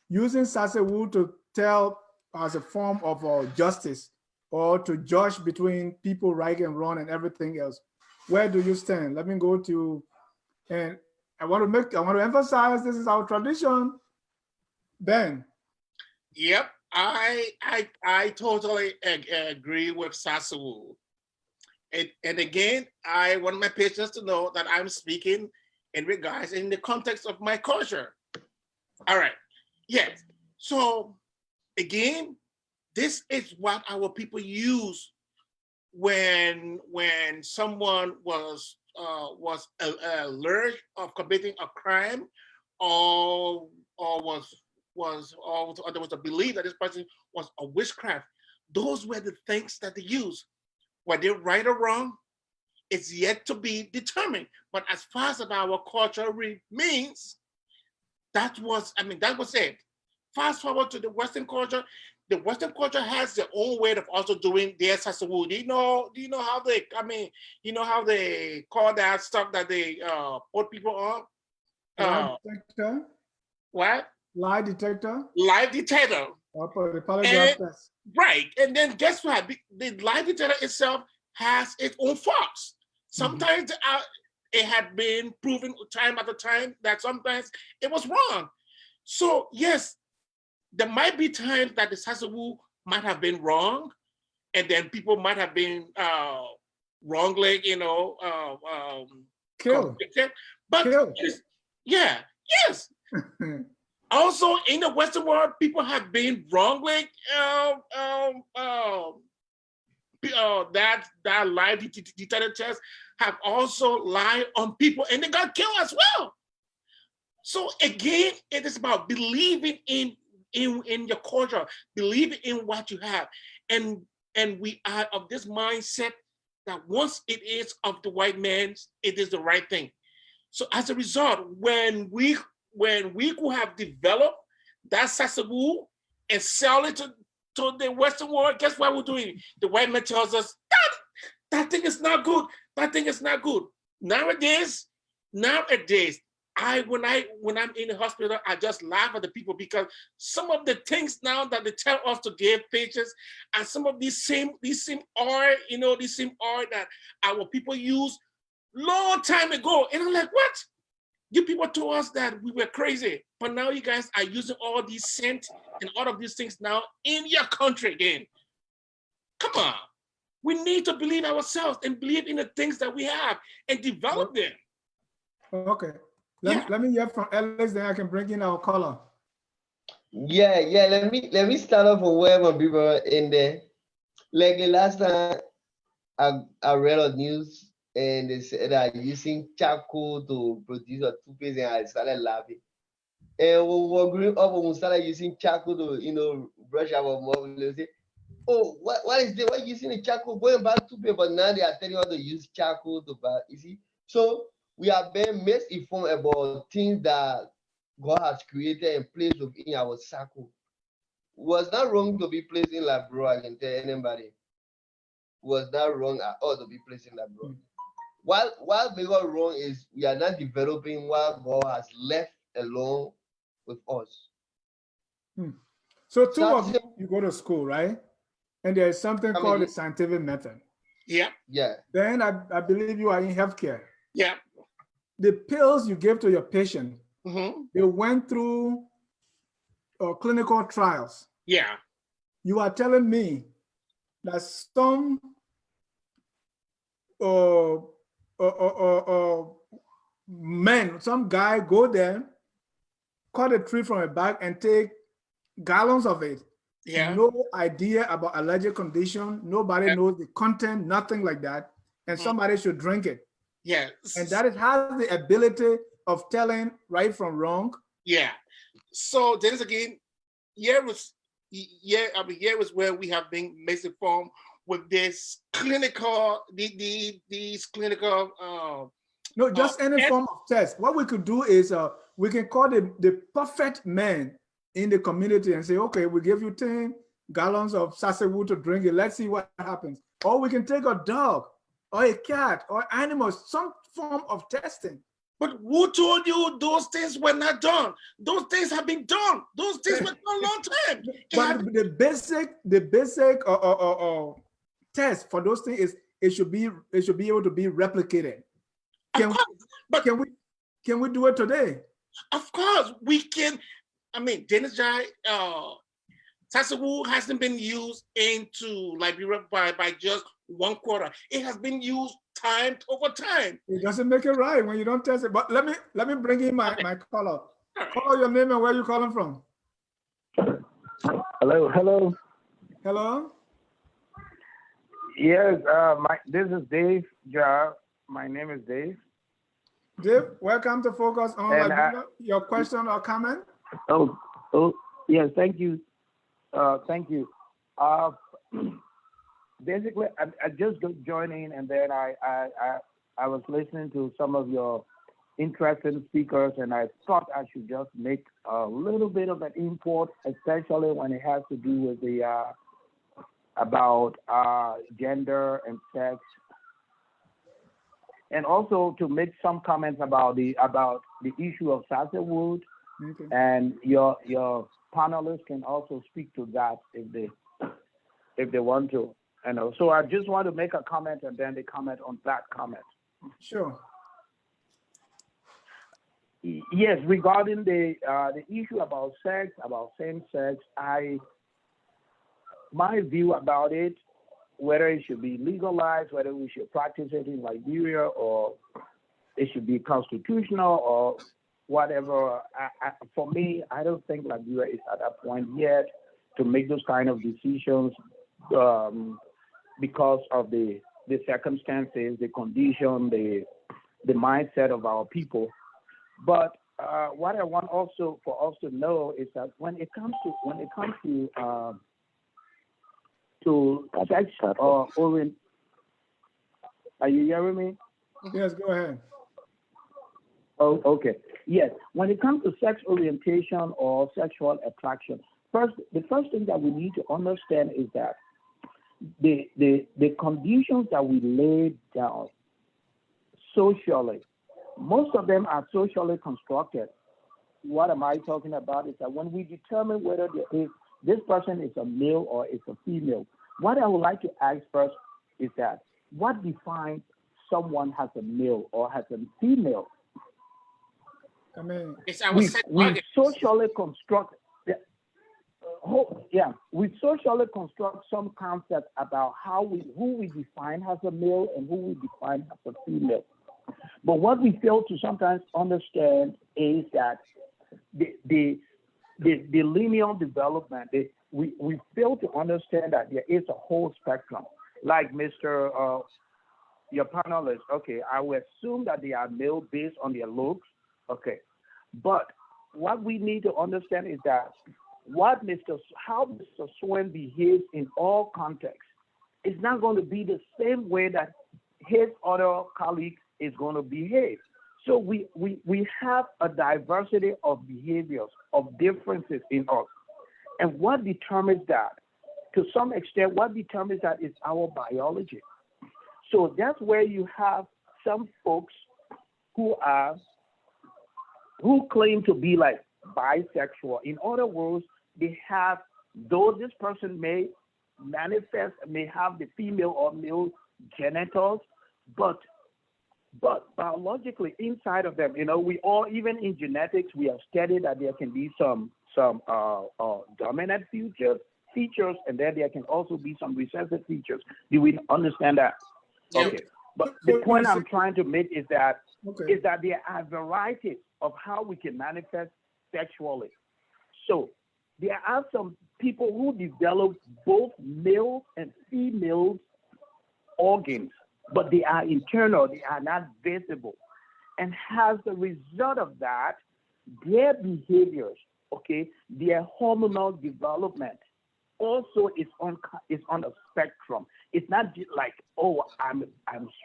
using sasewu to tell as a form of justice, or to judge between people right and wrong and everything else. Where do you stand? Let me go to, and I want to emphasize this is our tradition. Ben.
Yep, I totally agree with Sasawu. And again, I want my patients to know that I'm speaking in regards in the context of my culture. All right, yes. So again, this is what our people use when someone was alleged of committing a crime, or there was a belief that this person was a witchcraft. Those were the things that they used. Were they right or wrong? It's yet to be determined. But as far as our culture remains, that was it. Fast forward to the Western culture. The Western culture has their own way of also doing their sasawu. Do you know how they? How they call that stuff that they put people on?
Lie detector.
What?
Lie detector.
Lie detector.
The polygraph test.
Right, and then guess what? The lie detector itself has its own faults. Sometimes it had been proven time after time that sometimes it was wrong. So yes, there might be times that the sasawu might have been wrong, and then people might have been wrongly, convicted. But
Kill.
Yes. Also, in the Western world, people have been wrongly that lie detector test have also lied on people, and they got killed as well. So again, it is about believing in your culture, believing in what you have, and we are of this mindset that once it is of the white man, it is the right thing. So as a result, when we could have developed that sasawu and sell it to the Western world, guess what we're doing? The white man tells us that thing is not good. That thing is not good. Nowadays, when I'm in the hospital, I just laugh at the people because some of the things now that they tell us to give patients and some of these same oil, these same oil that our people use long time ago. And I'm like, what? You people told us that we were crazy, but now you guys are using all these scent and all of these things now in your country again. Come on. We need to believe ourselves and believe in the things that we have and develop them.
Okay. Let me hear from Alex, then I can bring in our caller.
Yeah. Let me start off with where my people in there. Like the last time I read on news and they said that using charcoal to produce a toothpaste, and I started laughing. And when we were growing up, when we started using charcoal to brush our mouth, they say, "Oh, what is this? Why using the charcoal? Go and buy toothpaste." But now they are telling you how to use charcoal to buy. You see, so we are being misinformed about things that God has created and placed within our circle. Was not wrong to be placed in Liberia, I can tell anybody. Was not wrong at all to be placed in Liberia. What we got wrong is we are not developing what God has left alone with us.
So two of you go to school, right? And there's something called the scientific method.
Yeah.
Yeah.
Then I believe you are in healthcare.
Yeah.
The pills you give to your patient, they went through clinical trials.
Yeah.
You are telling me that some men, some guy go there, cut a tree from a bag and take gallons of it.
Yeah.
No idea about allergic condition. Nobody knows the content, nothing like that. And somebody should drink it.
Yeah.
And that it has the ability of telling right from wrong.
Yeah. So then again, here was where we have been misinformed with this clinical, these clinical.
No, just any form of test. What we could do is we can call the perfect man in the community and say, okay, we give you 10 gallons of sassewood to drink it. Let's see what happens. Or we can take a dog or a cat or animals, some form of testing.
But who told you those things were not done? Those things have been done. Those things were done a long time.
But the basic test for those things is it should be able to be replicated. Can we do it today?
Of course we can. I mean, Dennis Jai, Sassewood hasn't been used into Liberia by just 1/4. It has been used time over time.
It doesn't make it right when you don't test it. But let me bring in my caller. Right. Call your name and where you calling from.
Hello. Yes, this is Dave. Ja, my name is Dave.
Dave, welcome to Focus on Liberia. Your question or comment?
Oh, yes, thank you. Thank you. Basically, I just got joining, and then I was listening to some of your interesting speakers, and I thought I should just make a little bit of an input, especially when it has to do with the about gender and sex, and also to make some comments about the issue of Sassewood. Okay. And your panelists can also speak to that if they want to. And so I just want to make a comment and then they comment on that comment.
Sure.
Yes, regarding the issue about sex, about same sex, my view about it, whether it should be legalized, whether we should practice it in Liberia, or it should be constitutional or whatever. For me, I don't think Liberia is at that point yet to make those kind of decisions because of the circumstances, the condition, the mindset of our people. But what I want also for us to know is that when it comes to sex orient, are you hearing me?
Yes, go ahead.
Oh, okay. Yes, when it comes to sex orientation or sexual attraction, the first thing that we need to understand is that the conditions that we lay down socially, most of them are socially constructed. What am I talking about is that when we determine whether this person is a male or is a female, what I would like to ask first is that what defines someone as a male or as a female?
I mean,
we socially construct. we socially construct some concepts about who we define as a male and who we define as a female. But what we fail to sometimes understand is that the linear development, we fail to understand that there is a whole spectrum. Like Mr. Your panelist, okay, I will assume that they are male based on their looks, okay. But what we need to understand is that how Mr. Swen behaves in all contexts is not going to be the same way that his other colleague is going to behave. So we have a diversity of behaviors, of differences in us. And what determines that? To some extent, what determines that is our biology. So that's where you have some folks who claim to be like bisexual. In other words, they have, though this person may have the female or male genitals, but biologically inside of them, we all, even in genetics, we have studied that there can be some dominant features, and then there can also be some recessive features. Do we understand that?
Yeah.
Okay. But the point I'm trying to make is that there are varieties of how we can manifest sexually. So there are some people who develop both male and female organs, but they are internal, they are not visible. And as a result of that, their behaviors, okay, their hormonal development also is on a spectrum. It's not just like, oh, I'm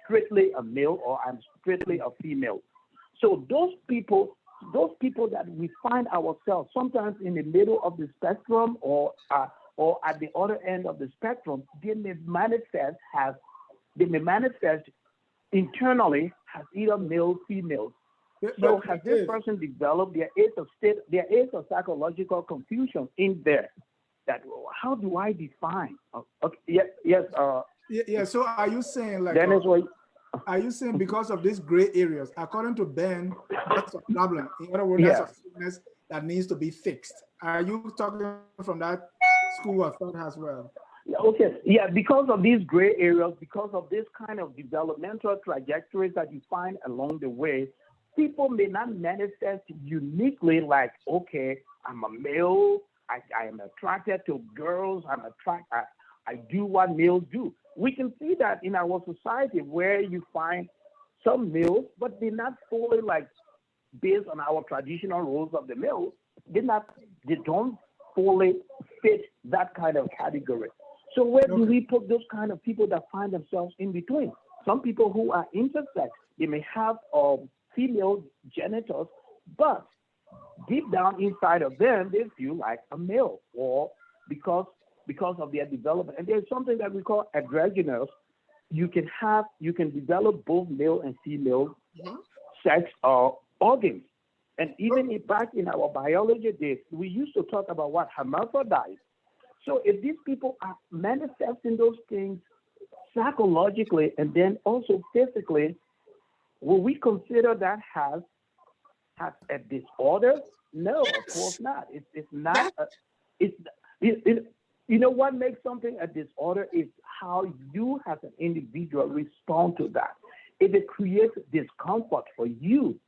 strictly a male or I'm strictly a female. So those people that we find ourselves sometimes in the middle of the spectrum or at the other end of the spectrum, they may manifest internally as either male, female. So has this person developed? There is a psychological confusion in there. That how do I define? Okay, yes.
So are you saying like?
Dennis,
are you saying because of these gray areas, according to Ben, that's a problem? In other words, that's a sickness that needs to be fixed. Are you talking from that school of thought as well?
Okay, yeah, because of these gray areas, because of this kind of developmental trajectories that you find along the way, people may not manifest uniquely like, okay, I'm a male, I am attracted to girls, I do what males do. We can see that in our society where you find some males, but they're not fully like based on our traditional roles of the male, they don't fully fit that kind of category. So where do we put those kind of people that find themselves in between? Some people who are intersex, they may have female genitals, but deep down inside of them, they feel like a male, or because of their development. And there's something that we call androgynous. You can develop both male and female sex organs. And even back in our biology days, we used to talk about what hermaphrodites. So if these people are manifesting those things psychologically and then also physically, will we consider that as a disorder? No, of course not. It's not. You know what makes something a disorder is how you as an individual respond to that. If it creates discomfort for you,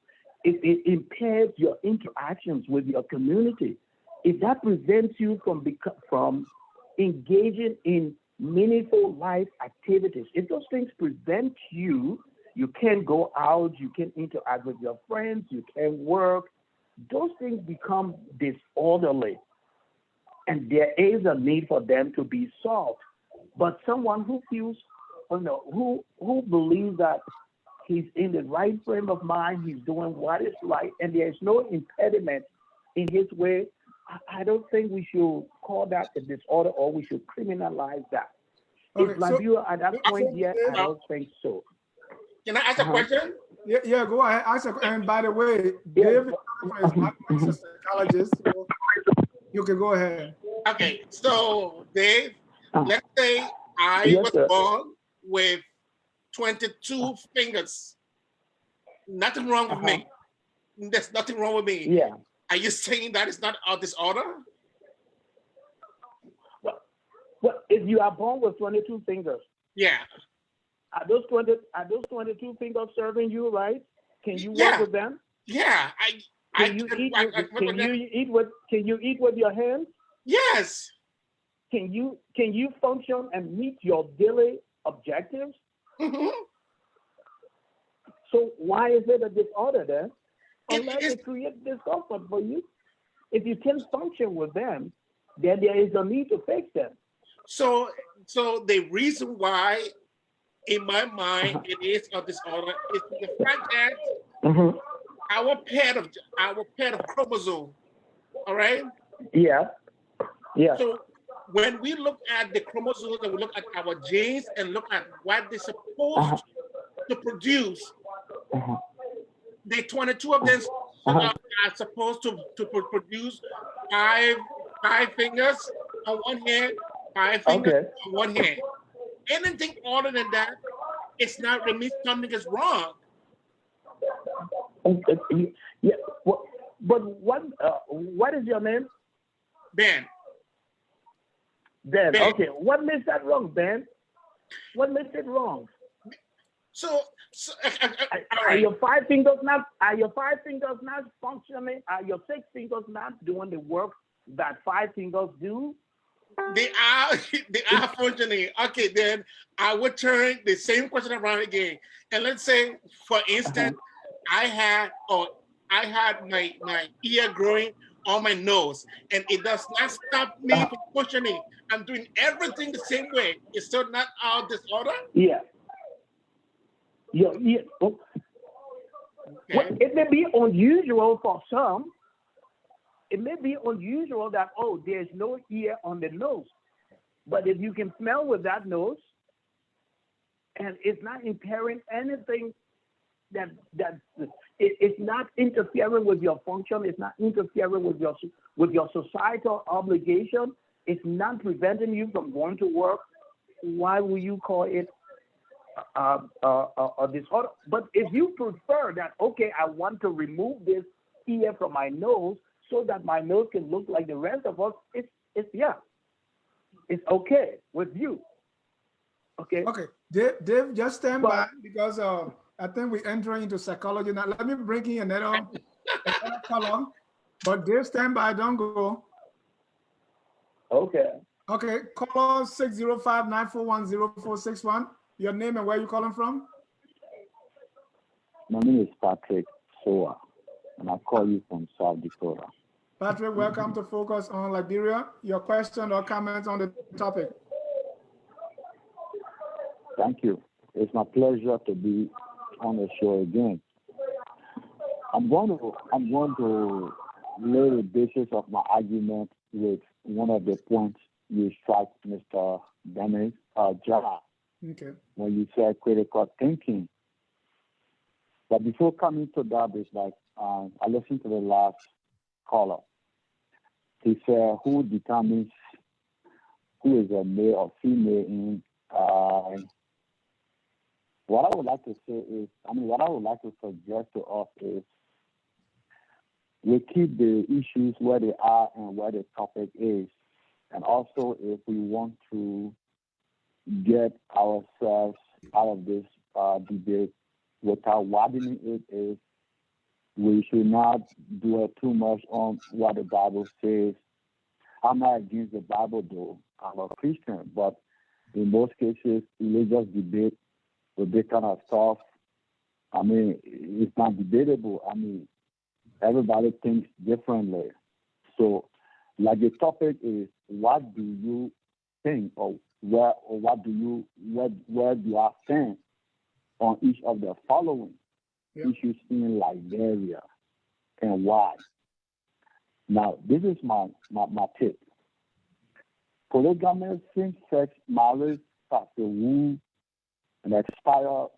if it impairs your interactions with your community, if that prevents you from engaging in meaningful life activities, if those things prevent you, you can't go out, you can't interact with your friends, you can't work, those things become disorderly. And there is a need for them to be solved. But someone who feels, who believes that he's in the right frame of mind, he's doing what is right, and there's no impediment in his way, I don't think we should call that a disorder or we should criminalize that.
Okay,
If my view at that point yet, I don't think so.
Can I ask a question?
Yeah, go ahead. And by the way, David is a psychologist, so you can go ahead.
Okay, so Dave, let's say I was born with 22 fingers. Nothing wrong with me. There's nothing wrong with me.
Yeah.
Are you saying that it's not a disorder?
if you are born with 22 fingers,
Yeah.
are those 22 fingers serving you right? Can you work
Yeah.
with them?
Yeah.
Can you eat with your hands?
Yes.
Can you function and meet your daily objectives?
Mm-hmm.
So why is it a disorder then? Unless it creates discomfort for you. If you can function with them, then there is a need to fix them.
So the reason why, in my mind, it is a disorder is the fact that our pair of chromosome, all right?
Yeah. Yeah.
So when we look at the chromosomes and we look at our genes and look at what they're supposed to produce, the 22 of them are supposed to produce five fingers on one hand, five fingers on one hand. Anything other than that, it's not, it means something is wrong.
Yeah. But what is your name?
Ben.
Ben. Okay. What makes that wrong, Ben? What makes it wrong?
So
are your five fingers not functioning? Are your 6 fingers not doing the work that 5 fingers do?
They are functioning. Okay, then I would turn the same question around again. And let's say, for instance, I had my ear growing on my nose, and it does not stop me from functioning. I'm doing everything the same way. It's still not our disorder?
Yeah. Yeah. Okay. Well, it may be unusual for some. It may be unusual that, there's no ear on the nose. But if you can smell with that nose, and it's not impairing anything, that it's not interfering with your function, it's not interfering with your societal obligation, it's not preventing you from going to work, why will you call it a disorder? But if you prefer that, okay, I want to remove this ear from my nose so that my nose can look like the rest of us, it's okay with you. Okay.
Okay, Dave, just stand by, because I think we're entering into psychology now. Let me bring in another column, but Dave, stand by, don't go.
Okay.
Okay, call 605-941-0461. Your name and where you calling from?
My name is Patrick Soa, and I call you from South Dakota.
Patrick, welcome to Focus on Liberia. Your question or comments on the topic?
Thank you. It's my pleasure to be on the show again. I'm going to lay the basis of my argument with one of the points you struck, Mr. Jonah, when you said critical thinking. But before coming to that, it's like I listened to the last caller. He said, who determines who is a male or female in what I would like to say is, what I would like to suggest to us is we keep the issues where they are and where the topic is. And also, if we want to get ourselves out of this debate without widening it, is we should not dwell too much on what the Bible says. I'm not against the Bible, though. I'm a Christian, but in most cases, religious debate with this kind of stuff, it's not debatable. Everybody thinks differently. So, like the topic is, what do you think, or where do I stand on each of the following issues in Liberia, and why? Now, this is my tip. Polygamous same-sex marriage starts to woo an expired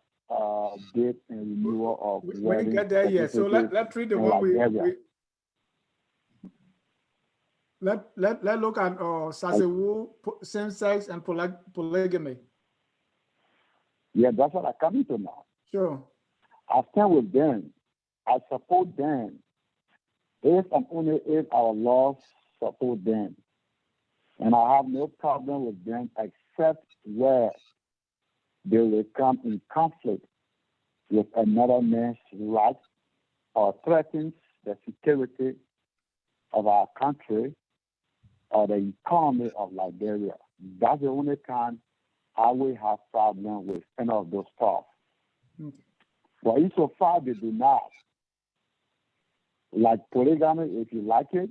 date and renewal of
we
wedding.
Get there yet. So let's read the one Let look at Sasewu, same-sex and polygamy.
Yeah, that's what I'm coming to now.
Sure.
I stand with them. I support them. If and only if our laws support them. And I have no problem with them except where they will come in conflict with another man's rights or threatens the security of our country or the economy of Liberia. That's the only time I will have problem with any of those stuff.
Okay.
But insofar they do not, like polygamy, if you like it,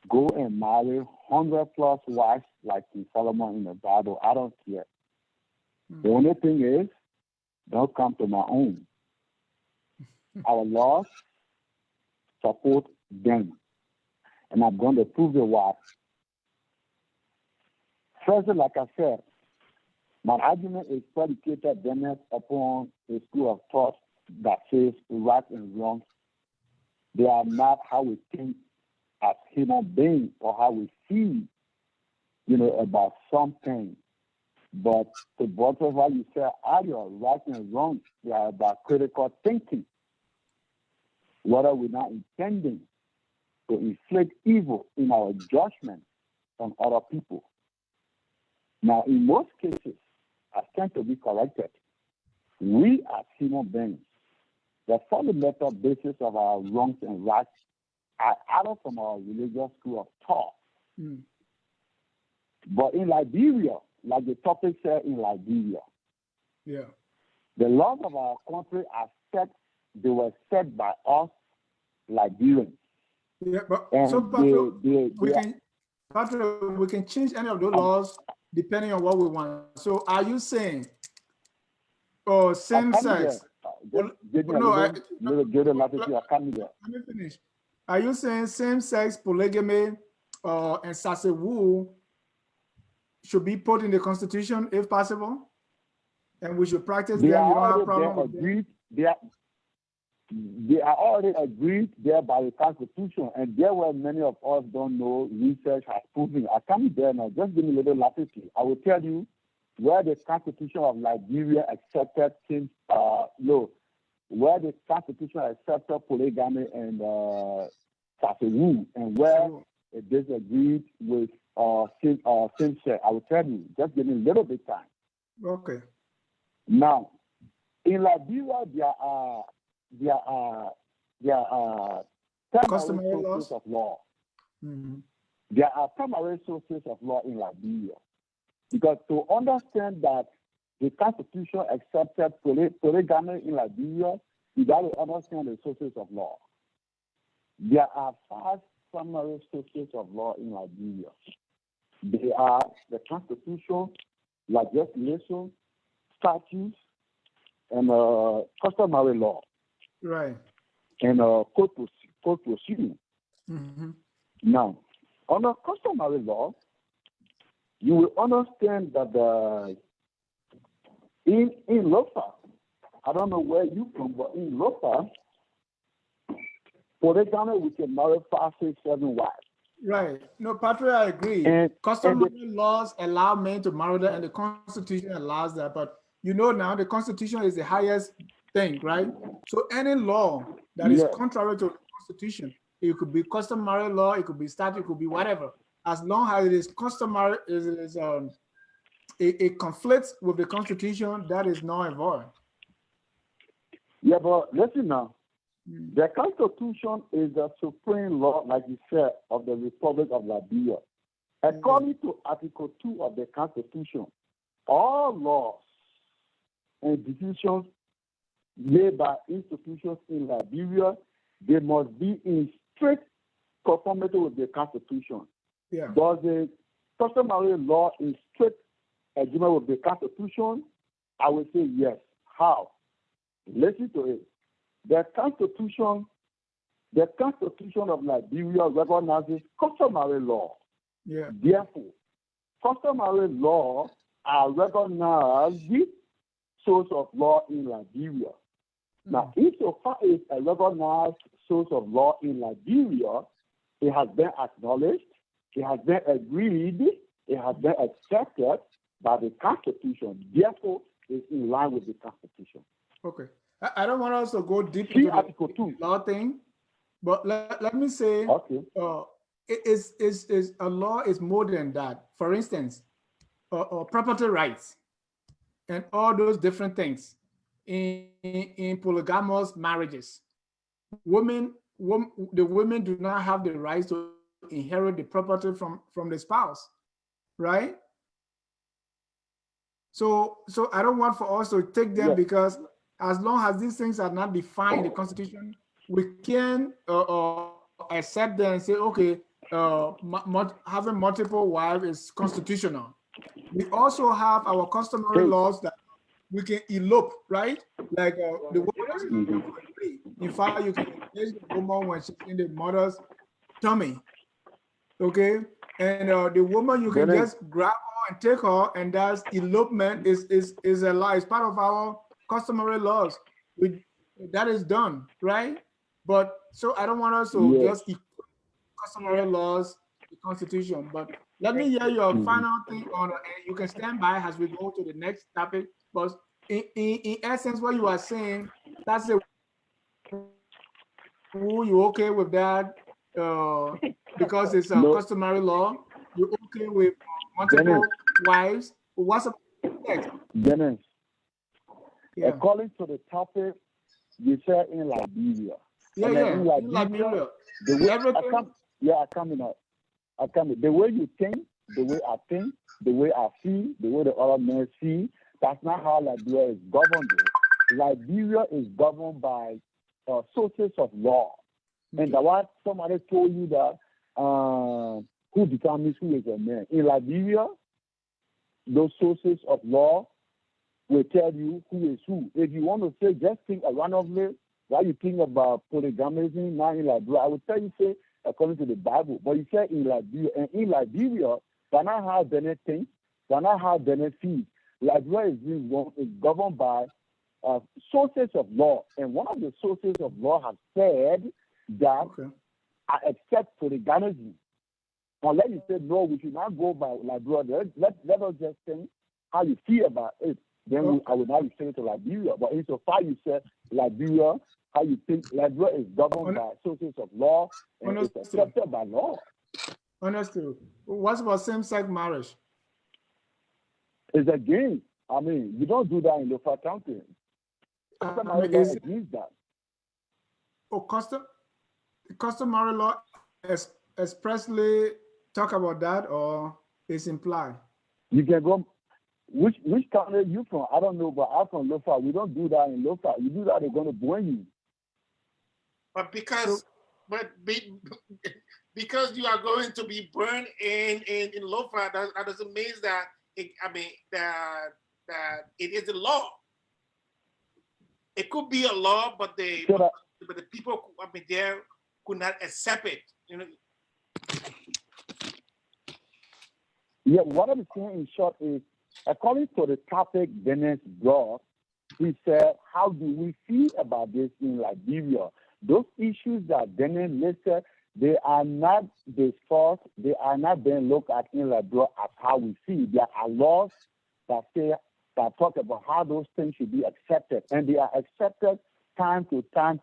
go and marry 100+ wives like King Solomon in the Bible. I don't care. The only thing is, don't come to my own. Our laws support them. And I'm going to prove it why. First, like I said, my argument is predicated then upon a school of thought that says right and wrong. They are not how we think as human beings or how we feel, about something. But the bottom of you say, either right and wrong, they are about critical thinking. What are we not intending to inflict evil in our judgment on other people? Now, in most cases, I stand to be corrected. We as human beings, the fundamental basis of our wrongs and rights are out from our religious school of thought. But in Liberia, like the topic said in Liberia, the laws of our country are set, they were set by us Liberians.
Yeah, but
And
so Patrick, we can change any of those laws depending on what we want. So are you saying, same sex? Let me finish. Are you saying same sex polygamy and sasewu should be put in the Constitution if possible? And we should practice them. You don't have problem with them?
They are already agreed there by the Constitution, and there were many of us don't know, research has proven. I can't there now, just give me a little latitude. I will tell you where the Constitution of Liberia accepted things, where the Constitution accepted polygamy and sasewu, and where it disagreed with same sex. I will tell you, just give me a little bit time.
Okay.
Now, in Liberia, there are primary sources of law. There are primary sources of law in Liberia. Because to understand that the Constitution accepted polygamy in Liberia, you got to understand the sources of law. There are 5 primary sources of law in Liberia. They are the Constitution, legislation, statutes, and customary law.
Right.
And court proceeding. Now, under customary law, you will understand that in Lofa, I don't know where you from, but in Lofa, polygamy, we can marry 5, 6, 7 wives.
Right. No, Patrick, I agree. Customary laws allow men to marry them, and the Constitution allows that. But now the Constitution is the highest thing, right? So any law that is contrary to the Constitution, it could be customary law, it could be statute, it could be whatever. As long as it is customary, it conflicts with the Constitution, that is null and void.
Yeah, but listen now. The Constitution is the supreme law, like you said, of the Republic of Liberia. According to Article 2 of the Constitution, all laws and decisions made by institutions in Liberia, they must be in strict conformity with the Constitution. Does the customary law in strict agreement with the Constitution? I would say yes. How? Listen to it. The Constitution of Liberia recognizes customary law. Therefore, customary law are recognized source of law in Liberia. Now, insofar as a recognized source of law in Liberia, it has been acknowledged, it has been agreed, it has been accepted by the Constitution. Therefore, it's in line with the Constitution.
Okay. I don't want us to go deep into the law thing, but let me say, is a law is more than that. For instance, property rights and all those different things in polygamous marriages. The women do not have the rights to inherit the property from the spouse, right? So I don't want for us to take them,
Yes.
because as long as these things are not defined in the Constitution, we can accept them and say, okay, having multiple wives is constitutional. We also have our customary
Hey.
laws that we can elope, right? Like the woman doesn't have
Mhm.
to agree. In fact, you can engage the woman when she's in the mother's tummy, okay? And the woman, you can
Dennis,
just grab her and take her, and that's elopement is a law. It's part of our customary laws. We, that is done, right? But so I don't want us to
yes.
just customary laws, the Constitution. But let me hear your
Mhm.
final thing on, and you can stand by as we go to the next topic. But in essence, what you are saying, that's a rule. You okay with that? Because it's a
No,
customary law. You okay with
Dennis,
multiple wives? What's about sex?
Dennis,
Yeah,
according to the topic, you said in Liberia.
yeah,
And then
yeah.
in
In
Liberia,
Liberia,
the way I
everything.
come, yeah, I come in. I come in. The way you think, the way I think, the way I feel, the way the other men see, that's not how Liberia is governed. Though. Liberia is governed by sources of law. And that what somebody told you that who determines who is a man. In Liberia, those sources of law will tell you who is who. If you want to say, just think randomly, while you think about polygamy now in Liberia, I would tell you, say, according to the Bible. But you say in Liberia, and in Liberia, that's not how Benin thinks, that's not how Benin feels. Liberia is governed by sources of law. And one of the sources of law has said that
Okay.
I accept polygamy. Unless you say, no, we should not go by Liberia, let us just think how you feel about it. Then I will not refer it to Liberia. But insofar you say Liberia, how you think Liberia is governed by sources of law and it's accepted by law.
Understood. What about same-sex marriage?
It's a game. I mean, you don't do that in local county. Customary law against that.
Oh, customary law expressly talk about that, or is implied?
You can go. Which county you from? I don't know, but I'm from Lofa. We don't do that in Lofa. You do that, they're going to burn you.
But because you are going to be burned in Lofa, that doesn't mean that that it is a law. It could be a law, but the people there could not accept it. You know.
Yeah, what I'm saying in short is, according to the topic Dennis brought, he said, how do we feel about this in Liberia? Those issues that Dennis listed, they are not discussed, they are not being looked at in Liberia as how we see. There are laws that talk about how those things should be accepted, and they are accepted time to time.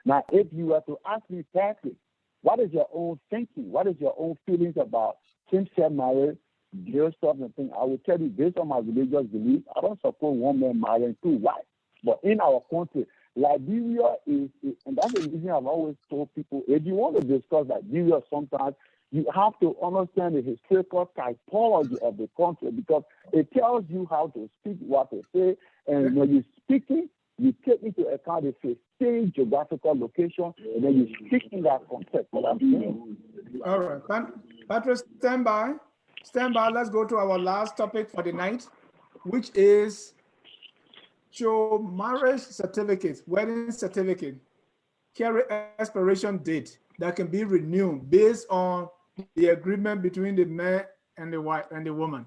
Now, if you were to ask me, Patrick, what is your own thinking? What is your own feelings about same-sex marriage, gay stuff and things? I will tell you, based on my religious belief, I don't support one man marrying two wives. But in our country, Liberia is, and that's the reason I've always told people, if you want to discuss Liberia sometimes, you have to understand the historical typology of the country, because it tells you how to speak, what to say, and when you're speaking, you take into account the sustained geographical location, and then you speak in that context. What I'm saying.
All right, Patrick, stand by. Stand by. Let's go to our last topic for the night, which is show marriage certificates, wedding certificate, carry expiration date that can be renewed based on the agreement between the man and the wife and the woman.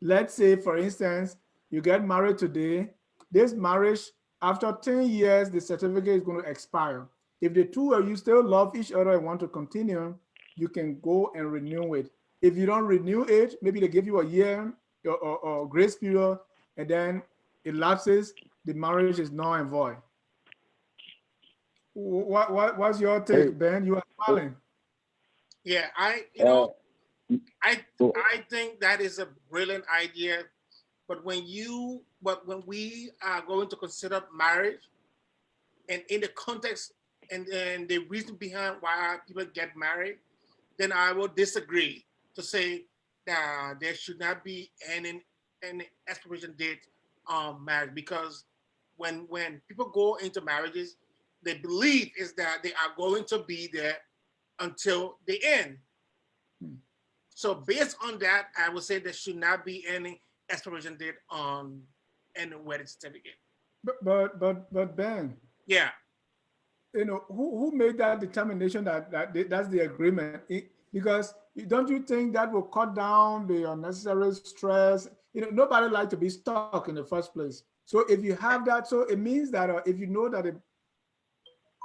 Let's say, for instance, you get married today. This marriage, after 10 years, the certificate is going to expire. If the two of you still love each other and want to continue, you can go and renew it. If you don't renew it, maybe they give you a year or grace period, and then it lapses, the marriage is null and void. What's your take, Ben? You are smiling.
Yeah, I
So,
think that is a brilliant idea. But when we are going to consider marriage and in the context and the reason behind why people get married, then I will disagree to say that there should not be any expiration date on marriage, because when people go into marriages, the belief is that they are going to be there until the end. So based on that, I would say there should not be any expiration date on any wedding certificate.
But Ben,
Yeah,
who made that determination that's the agreement? Because don't you think that will cut down the unnecessary stress? Nobody like to be stuck in the first place. So if you have that, so it means that if you know that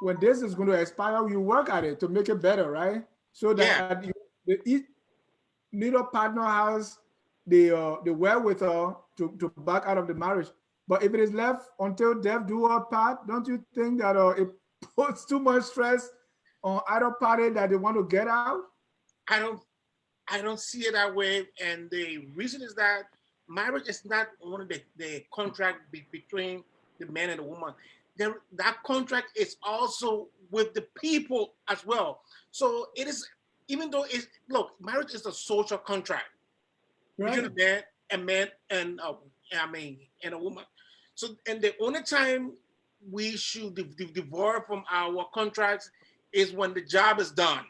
when this is going to expire, you work at it to make it better, right? So
yeah.
that neither partner has the wherewithal to back out of the marriage. But if it is left until death do our part, don't you think that it puts too much stress on either party that they want to get out?
I don't I don't see it that way. And the reason is that marriage is not only the contract between the man and the woman. That contract is also with the people as well. So it is, even though it's, look, marriage is a social contract between
Right.
a man and and a woman. So, and the only time we should divorce from our contracts is when the job is done,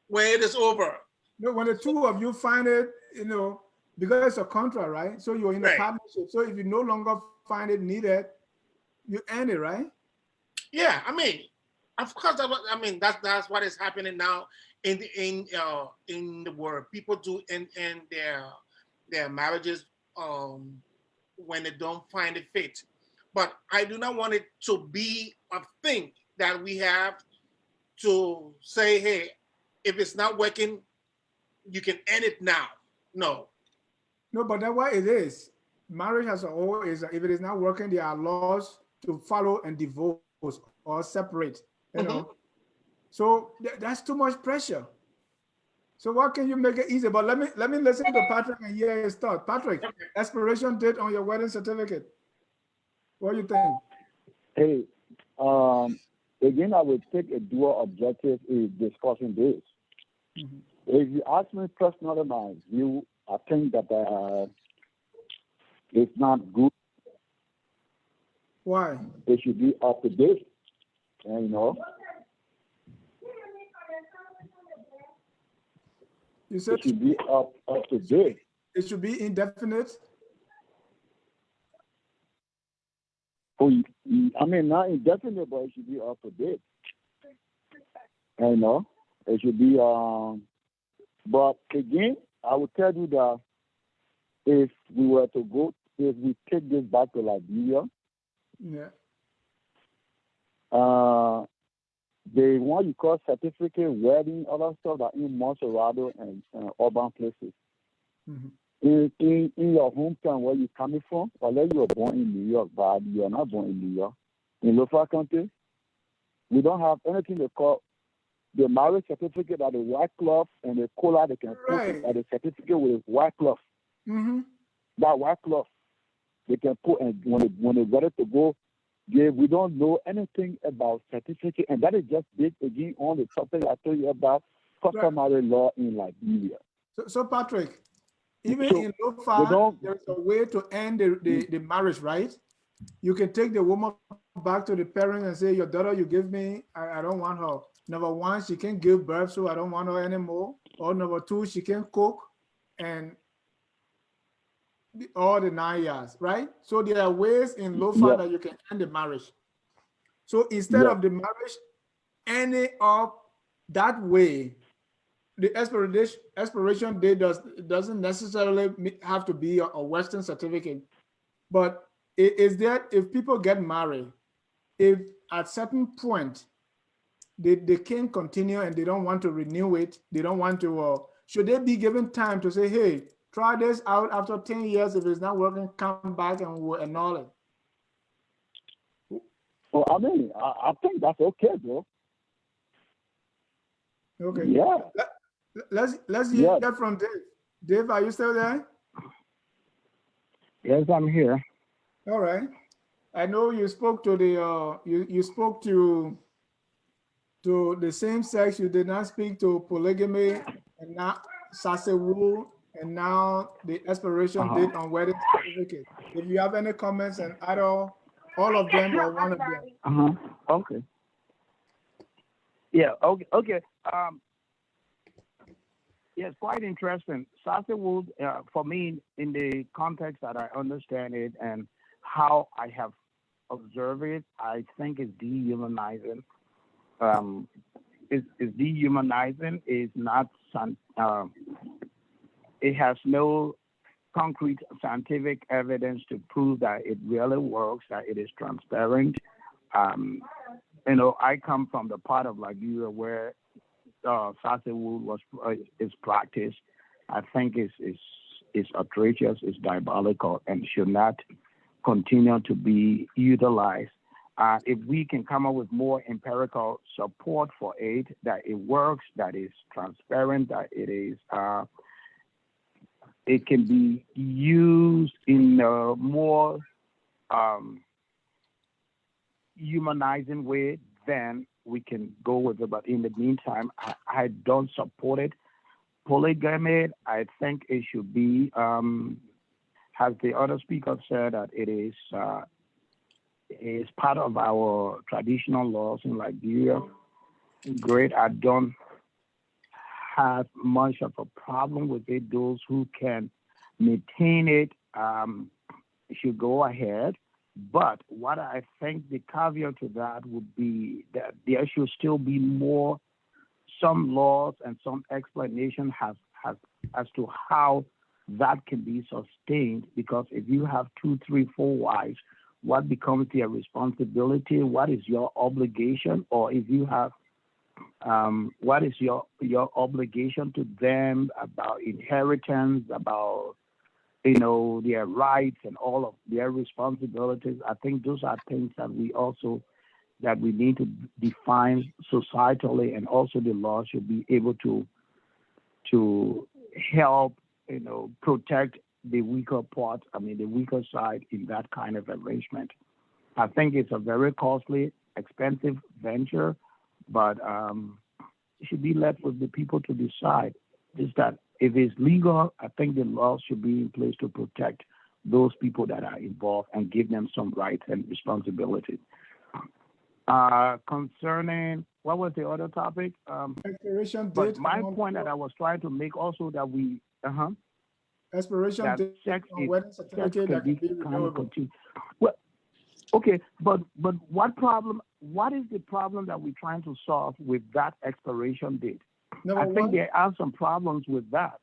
when it is over.
No, when the two of you find it, because it's a contract, right? So you're in a
Right.
partnership. So if you no longer find it needed, you end it, right?
Yeah, I mean, of course, that's what is happening now in the world. People do in their marriages when they don't find it fit. But I do not want it to be a thing that we have to say, hey, if it's not working, you can end it now. No.
No, but that's why it is. Marriage as a whole is, if it is not working, there are laws to follow and divorce or separate.
Mhm.
So that's too much pressure. So what can you make it easy? But let me listen to Patrick and hear his thought. Patrick,
Okay.
expiration date on your wedding certificate. What do you think?
hey, um, again, I would take a dual objective in discussing this.
Mhm.
If you ask me personally, my view, I think that it's not good.
Why?
It should be up to date. And,
You said
it should be up to date.
it should be indefinite.
For, I mean, not indefinite, but it should be up to date. And, it should be. But again, I would tell you that if we take this back to Liberia,
Yeah.
the one you call certificate, wedding, other stuff that in Monserrado and urban places.
Mhm.
In your hometown where you're coming from, unless you were born in New York, but you're not born in New York, in Lofa County, we don't have anything they call the marriage certificate at the white cloth and the collar they can put
Right.
at the certificate with white cloth.
Mm-hmm.
That white cloth they can put, and when they're ready to go, we don't know anything about certificate, and that is just based again on the topic I told you about customary law in Liberia.
So Patrick, even
So
in
they
Lofa,
don't.
there's a way to end the marriage, right? You can take the woman back to the parents and say, your daughter you give me, I don't want her. Number one, she can't give birth, so I don't want her anymore. Or number two, she can cook and all the 9 years, right? So there are ways in Lofa
Yeah,
that you can end the marriage. So instead
yeah,
of the marriage ending up that way, the expiration date doesn't necessarily have to be a Western certificate, but it is that if people get married, if at certain point they can't continue and they don't want to renew it, they don't want to, should they be given time to say, hey, try this out after 10 years, if it's not working, come back and we'll annul it?
well, I mean, I think that's okay, bro.
Okay.
Yeah.
Let's hear
Yes.
from Dave. Dave, are you still there?
Yes, I'm here.
All right. I know you spoke to the you spoke to the same sex. You did not speak to polygamy and now Sasewu and now the expiration date on wedding certificate. If you have any comments and either all of them or one of them.
Okay. Yeah. Okay. Okay. Yes, quite interesting. Sasewu, for me, in the context that I understand it and how I have observed it, I think it's dehumanizing. Is dehumanizing. Is not it has no concrete scientific evidence to prove that it really works, that it is transparent. You know, I come from the part of Liberia where Sasewu is practiced. I think is outrageous, is diabolical, and should not continue to be utilized. If we can come up with more empirical support for it, that it works, that is transparent, that it is, it can be used in a more humanizing way, then we can go with it. But in the meantime, I don't support it. Polygamy, I think it should be, as the other speaker said, that it is part of our traditional laws in Liberia. Great, I don't have much of a problem with it. Those who can maintain it should go ahead. But what I think the caveat to that would be that there should still be more, some laws and some explanation as to how that can be sustained. Because if you have 2, 3, 4 wives, what becomes their responsibility? What is your obligation? Or if you have, what is your obligation to them about inheritance, about, you know, their rights and all of their responsibilities? I think those are things that we need to define societally, and also the law should be able to help, you know, protect the weaker part, the weaker side in that kind of arrangement. I think it's a very costly, expensive venture, but it should be left with the people to decide. Just that if it's legal, I think the law should be in place to protect those people that are involved and give them some rights and responsibilities. Concerning, what was the other topic?
Expiration
But
date.
my point that I was trying to make also that we,
expiration
that
date
sex
on
is,
wedding
sex
certificate
can
that
be
can be
kind of
renewable.
continued. Well, okay, but what problem? What is the problem that we're trying to solve with that expiration date?
Number
I think
one,
there are some problems with that.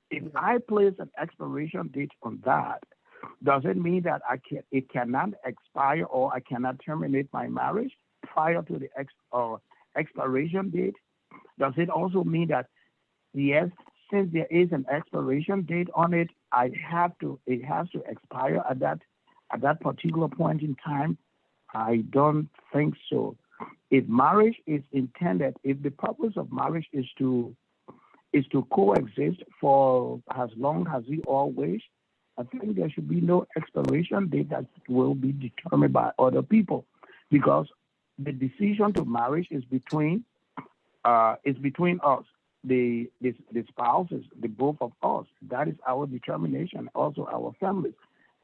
If I place an expiration date on that, does it mean that it cannot expire, or I cannot terminate my marriage prior to the expiration date? Does it also mean that, yes, since there is an expiration date on it, it has to expire at that particular point in time? I don't think so. If marriage is intended, if the purpose of marriage is to coexist for as long as we all wish, I think there should be no expiration date that will be determined by other people, because the decision to marriage is between us, the spouses, the both of us. That is our determination, also our families.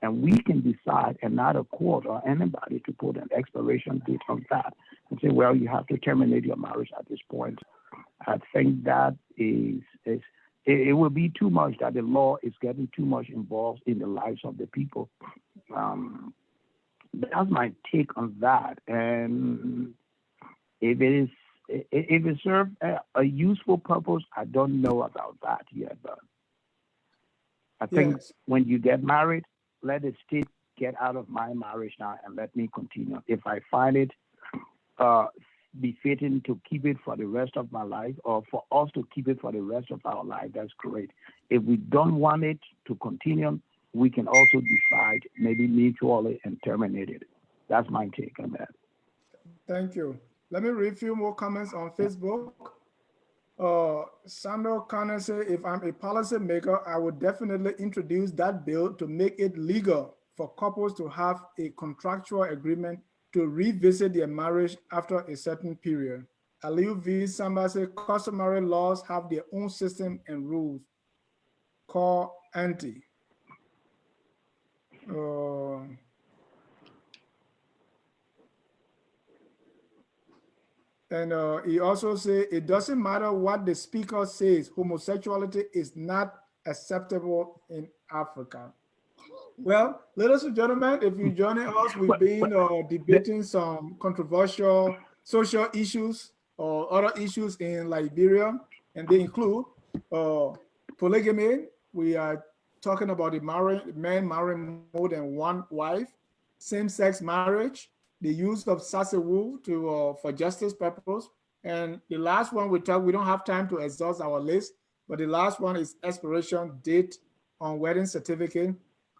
And we can decide, and not a court or anybody, to put an expiration date on that and say, well, you have to terminate your marriage at this point. I think that it will be too much, that the law is getting too much involved in the lives of the people. That's my take on that. And if it serves a useful purpose, I don't know about that yet. But I think when you get married, let the state get out of my marriage now and let me continue. If I find it befitting to keep it for the rest of my life, or for us to keep it for the rest of our life, that's great. If we don't want it to continue, we can also decide, maybe mutually, and terminate it. That's my take on that.
Thank you. Let me read a few more comments on Facebook. Samuel Connor said, if I'm a policymaker, I would definitely introduce that bill to make it legal for couples to have a contractual agreement to revisit their marriage after a certain period. Aliu V. Samba said, customary laws have their own system and rules. Call auntie. And he also said, it doesn't matter what the speaker says, homosexuality is not acceptable in Africa. Well, ladies and gentlemen, if you're joining us, we've been debating some controversial social issues or other issues in Liberia, and they include polygamy. We are talking about the man marrying more than one wife, same-sex marriage, the use of sasewu to for justice purpose, and the last one we don't have time to exhaust our list, but the last one is expiration date on wedding certificate.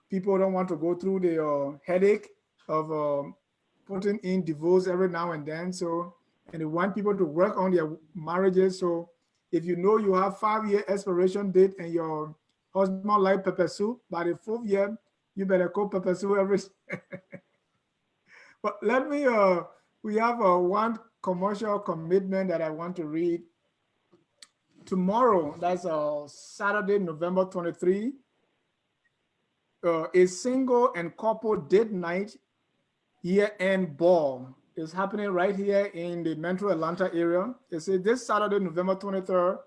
People don't want to go through the headache of putting in divorce every now and then. So, and they want people to work on their marriages. So if you know you have 5-year expiration date and your husband like pepper soup, by the 4th year, you better cook pepper soup every. But let me, we have one commercial commitment that I want to read. Tomorrow, that's Saturday, November 23, a single and couple date night year-end ball is happening right here in the Metro Atlanta area. It's this Saturday, November 23rd,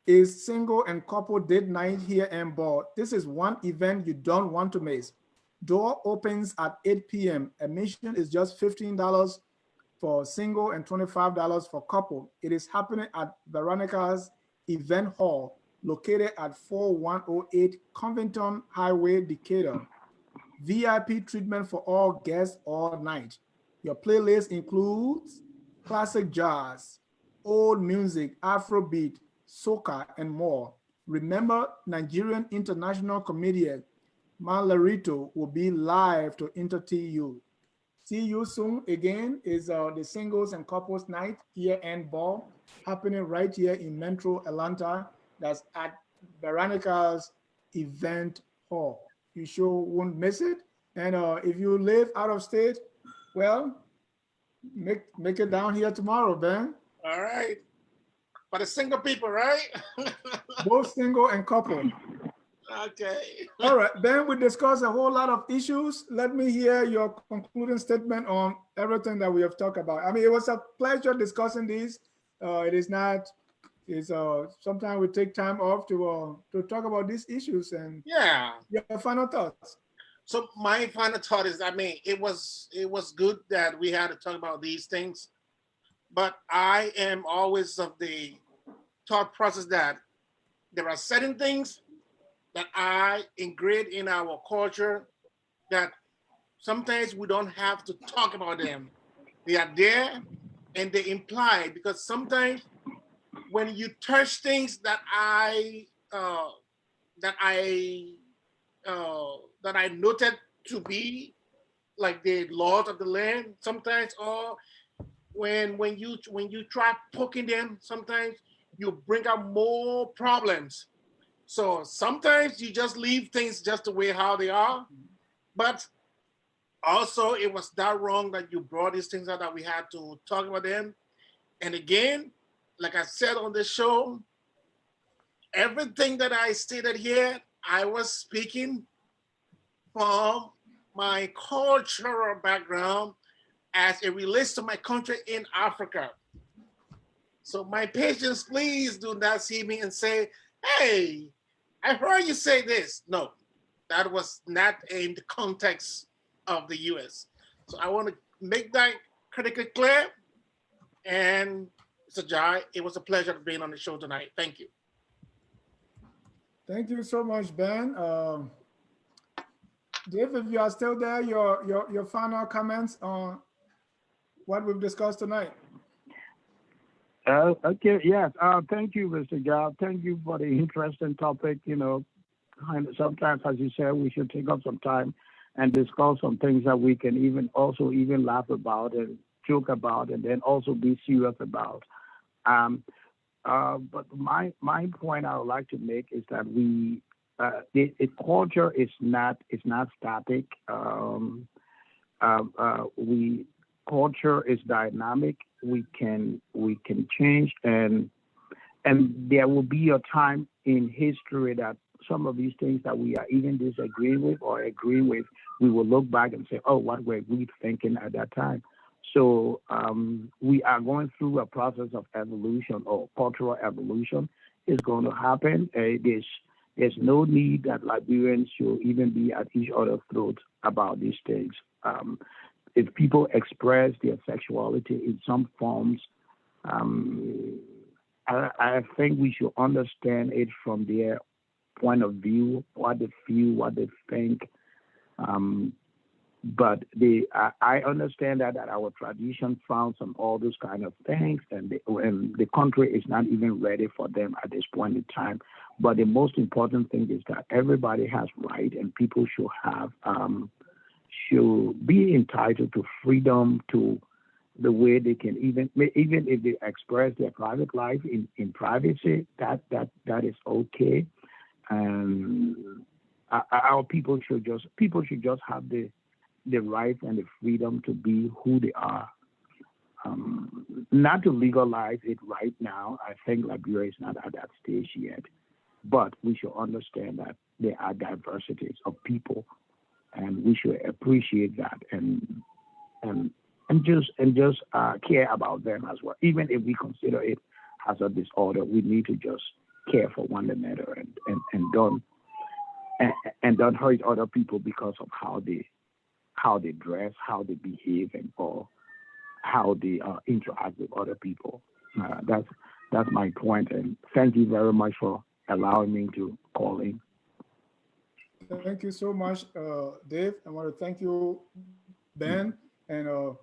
is single and couple date night year-end ball. This is one event you don't want to miss. Door opens at 8 p.m. Admission is just $15 for single and $25 for couple. It is happening at Veronica's Event Hall, located at 4108 Covington Highway, Decatur. VIP treatment for all guests all night. Your playlist includes classic jazz, old music, Afrobeat, soca, and more. Remember, Nigerian international comedian Man Larito will be live to entertain you. See you soon again is the singles and couples night year-end ball happening right here in Metro Atlanta. That's at Veronica's Event Hall. You sure won't miss it. And if you live out of state, well, make it down here tomorrow, Ben.
All right. For the single people, right?
Both single and couple.
Okay.
All right, Ben, we discussed a whole lot of issues. Let me hear your concluding statement on everything that we have talked about. I mean, it was a pleasure discussing these. It is not, it's sometimes we take time off to talk about these issues, and
yeah,
your final thoughts.
So my final thought is, I mean, it was good that we had to talk about these things, but I am always of the thought process that there are certain things that I ingrained in our culture that sometimes we don't have to talk about them. They are there and they imply, because sometimes when you touch things that I noted to be like the laws of the land, sometimes, or when you try poking them, sometimes you bring up more problems. So sometimes you just leave things just the way how they are, but also it was that wrong that you brought these things out that we had to talk about them. And again, like I said on this show, everything that I stated here, I was speaking from my cultural background as it relates to my country in Africa. So my patients, please do not see me and say, hey, I heard you say this. No, that was not in the context of the US. So I want to make that critically clear. And Mr. Jai, it was a pleasure being on the show tonight. Thank you.
Thank you so much, Ben. Dave, if you are still there, your final comments on what we've discussed tonight.
Okay, yes. Thank you, Mr. Job. Thank you for the interesting topic. You know, sometimes, as you said, we should take up some time and discuss some things that we can even laugh about and joke about, and then also be serious about. but my point I would like to make is that the culture is not static. We culture is dynamic. We can change, and there will be a time in history that some of these things that we are even disagreeing with or agreeing with, we will look back and say, oh, what were we thinking at that time? So we are going through a process of evolution, or cultural evolution is going to happen. There's no need that Liberians should even be at each other's throats about these things. If people express their sexuality in some forms, I think we should understand it from their point of view, what they feel, what they think. But I understand that our tradition found some all those kind of things, and the country is not even ready for them at this point in time. But the most important thing is that everybody has right, and people should have should be entitled to freedom, to the way they can even if they express their private life in privacy, that is okay. And our people should just have the right and the freedom to be who they are. Not to legalize it right now. I think Liberia is not at that stage yet. But we should understand that there are diversities of people, and we should appreciate that and just care about them as well. Even if we consider it as a disorder, we need to just care for one another and don't hurt other people because of how they dress, how they behave, or how they interact with other people. That's my point, and thank you very much for allowing me to call in.
Thank you so much, Dave. I want to thank you, Ben, and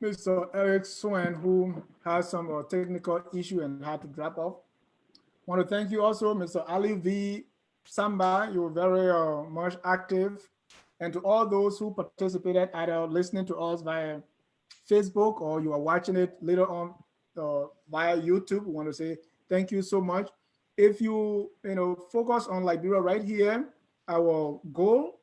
Mr. Eric Swen, who has some technical issue and had to drop off. I want to thank you also, Mr. Ali V. Samba. You were very much active. And to all those who participated, either listening to us via Facebook or you are watching it later on via YouTube, we want to say thank you so much. If you focus on Liberia right here, our goal,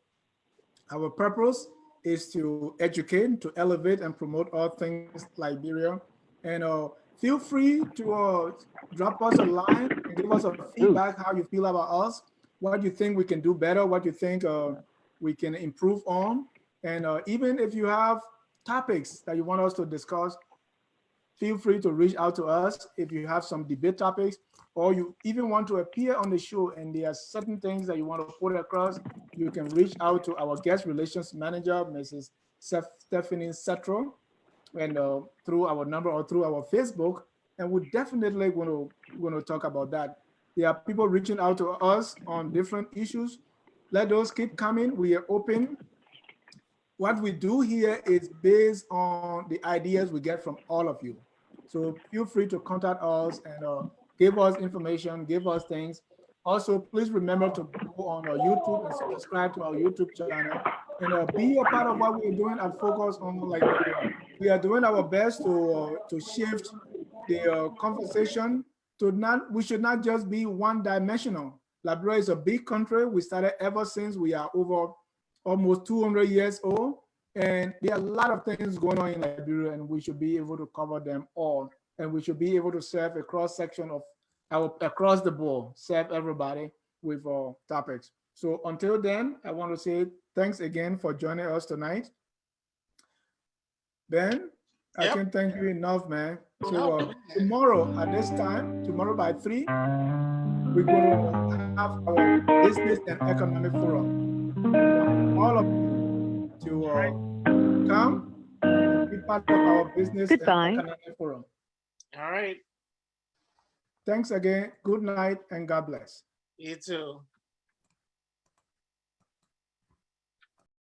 our purpose is to educate, to elevate, and promote all things Liberia. And feel free to drop us a line and give us a feedback, how you feel about us, what you think we can do better, what you think we can improve on. And even if you have topics that you want us to discuss, feel free to reach out to us if you have some debate topics, or you even want to appear on the show and there are certain things that you want to put across, you can reach out to our guest relations manager, Mrs. Stephanie Setro, and through our number or through our Facebook, and we're definitely going to talk about that. There are people reaching out to us on different issues. Let those keep coming. We are open. What we do here is based on the ideas we get from all of you. So feel free to contact us and give us information, give us things. Also, please remember to go on our YouTube and subscribe to our YouTube channel and be a part of what we're doing and focus on Liberia. We are doing our best to shift the conversation to we should not just be one-dimensional. Liberia is a big country. We started ever since we are over almost 200 years old. And there are a lot of things going on in Liberia, and we should be able to cover them all. And we should be able to serve a cross-section of across the board, serve everybody with topics. So until then, I want to say thanks again for joining us tonight. Ben, I can't thank you enough, man. So tomorrow at this time, tomorrow by 3, we're going to have our business and economic forum. All of you to come and be part of our business and economic forum.
All right.
Thanks again. Good night and God bless.
You too.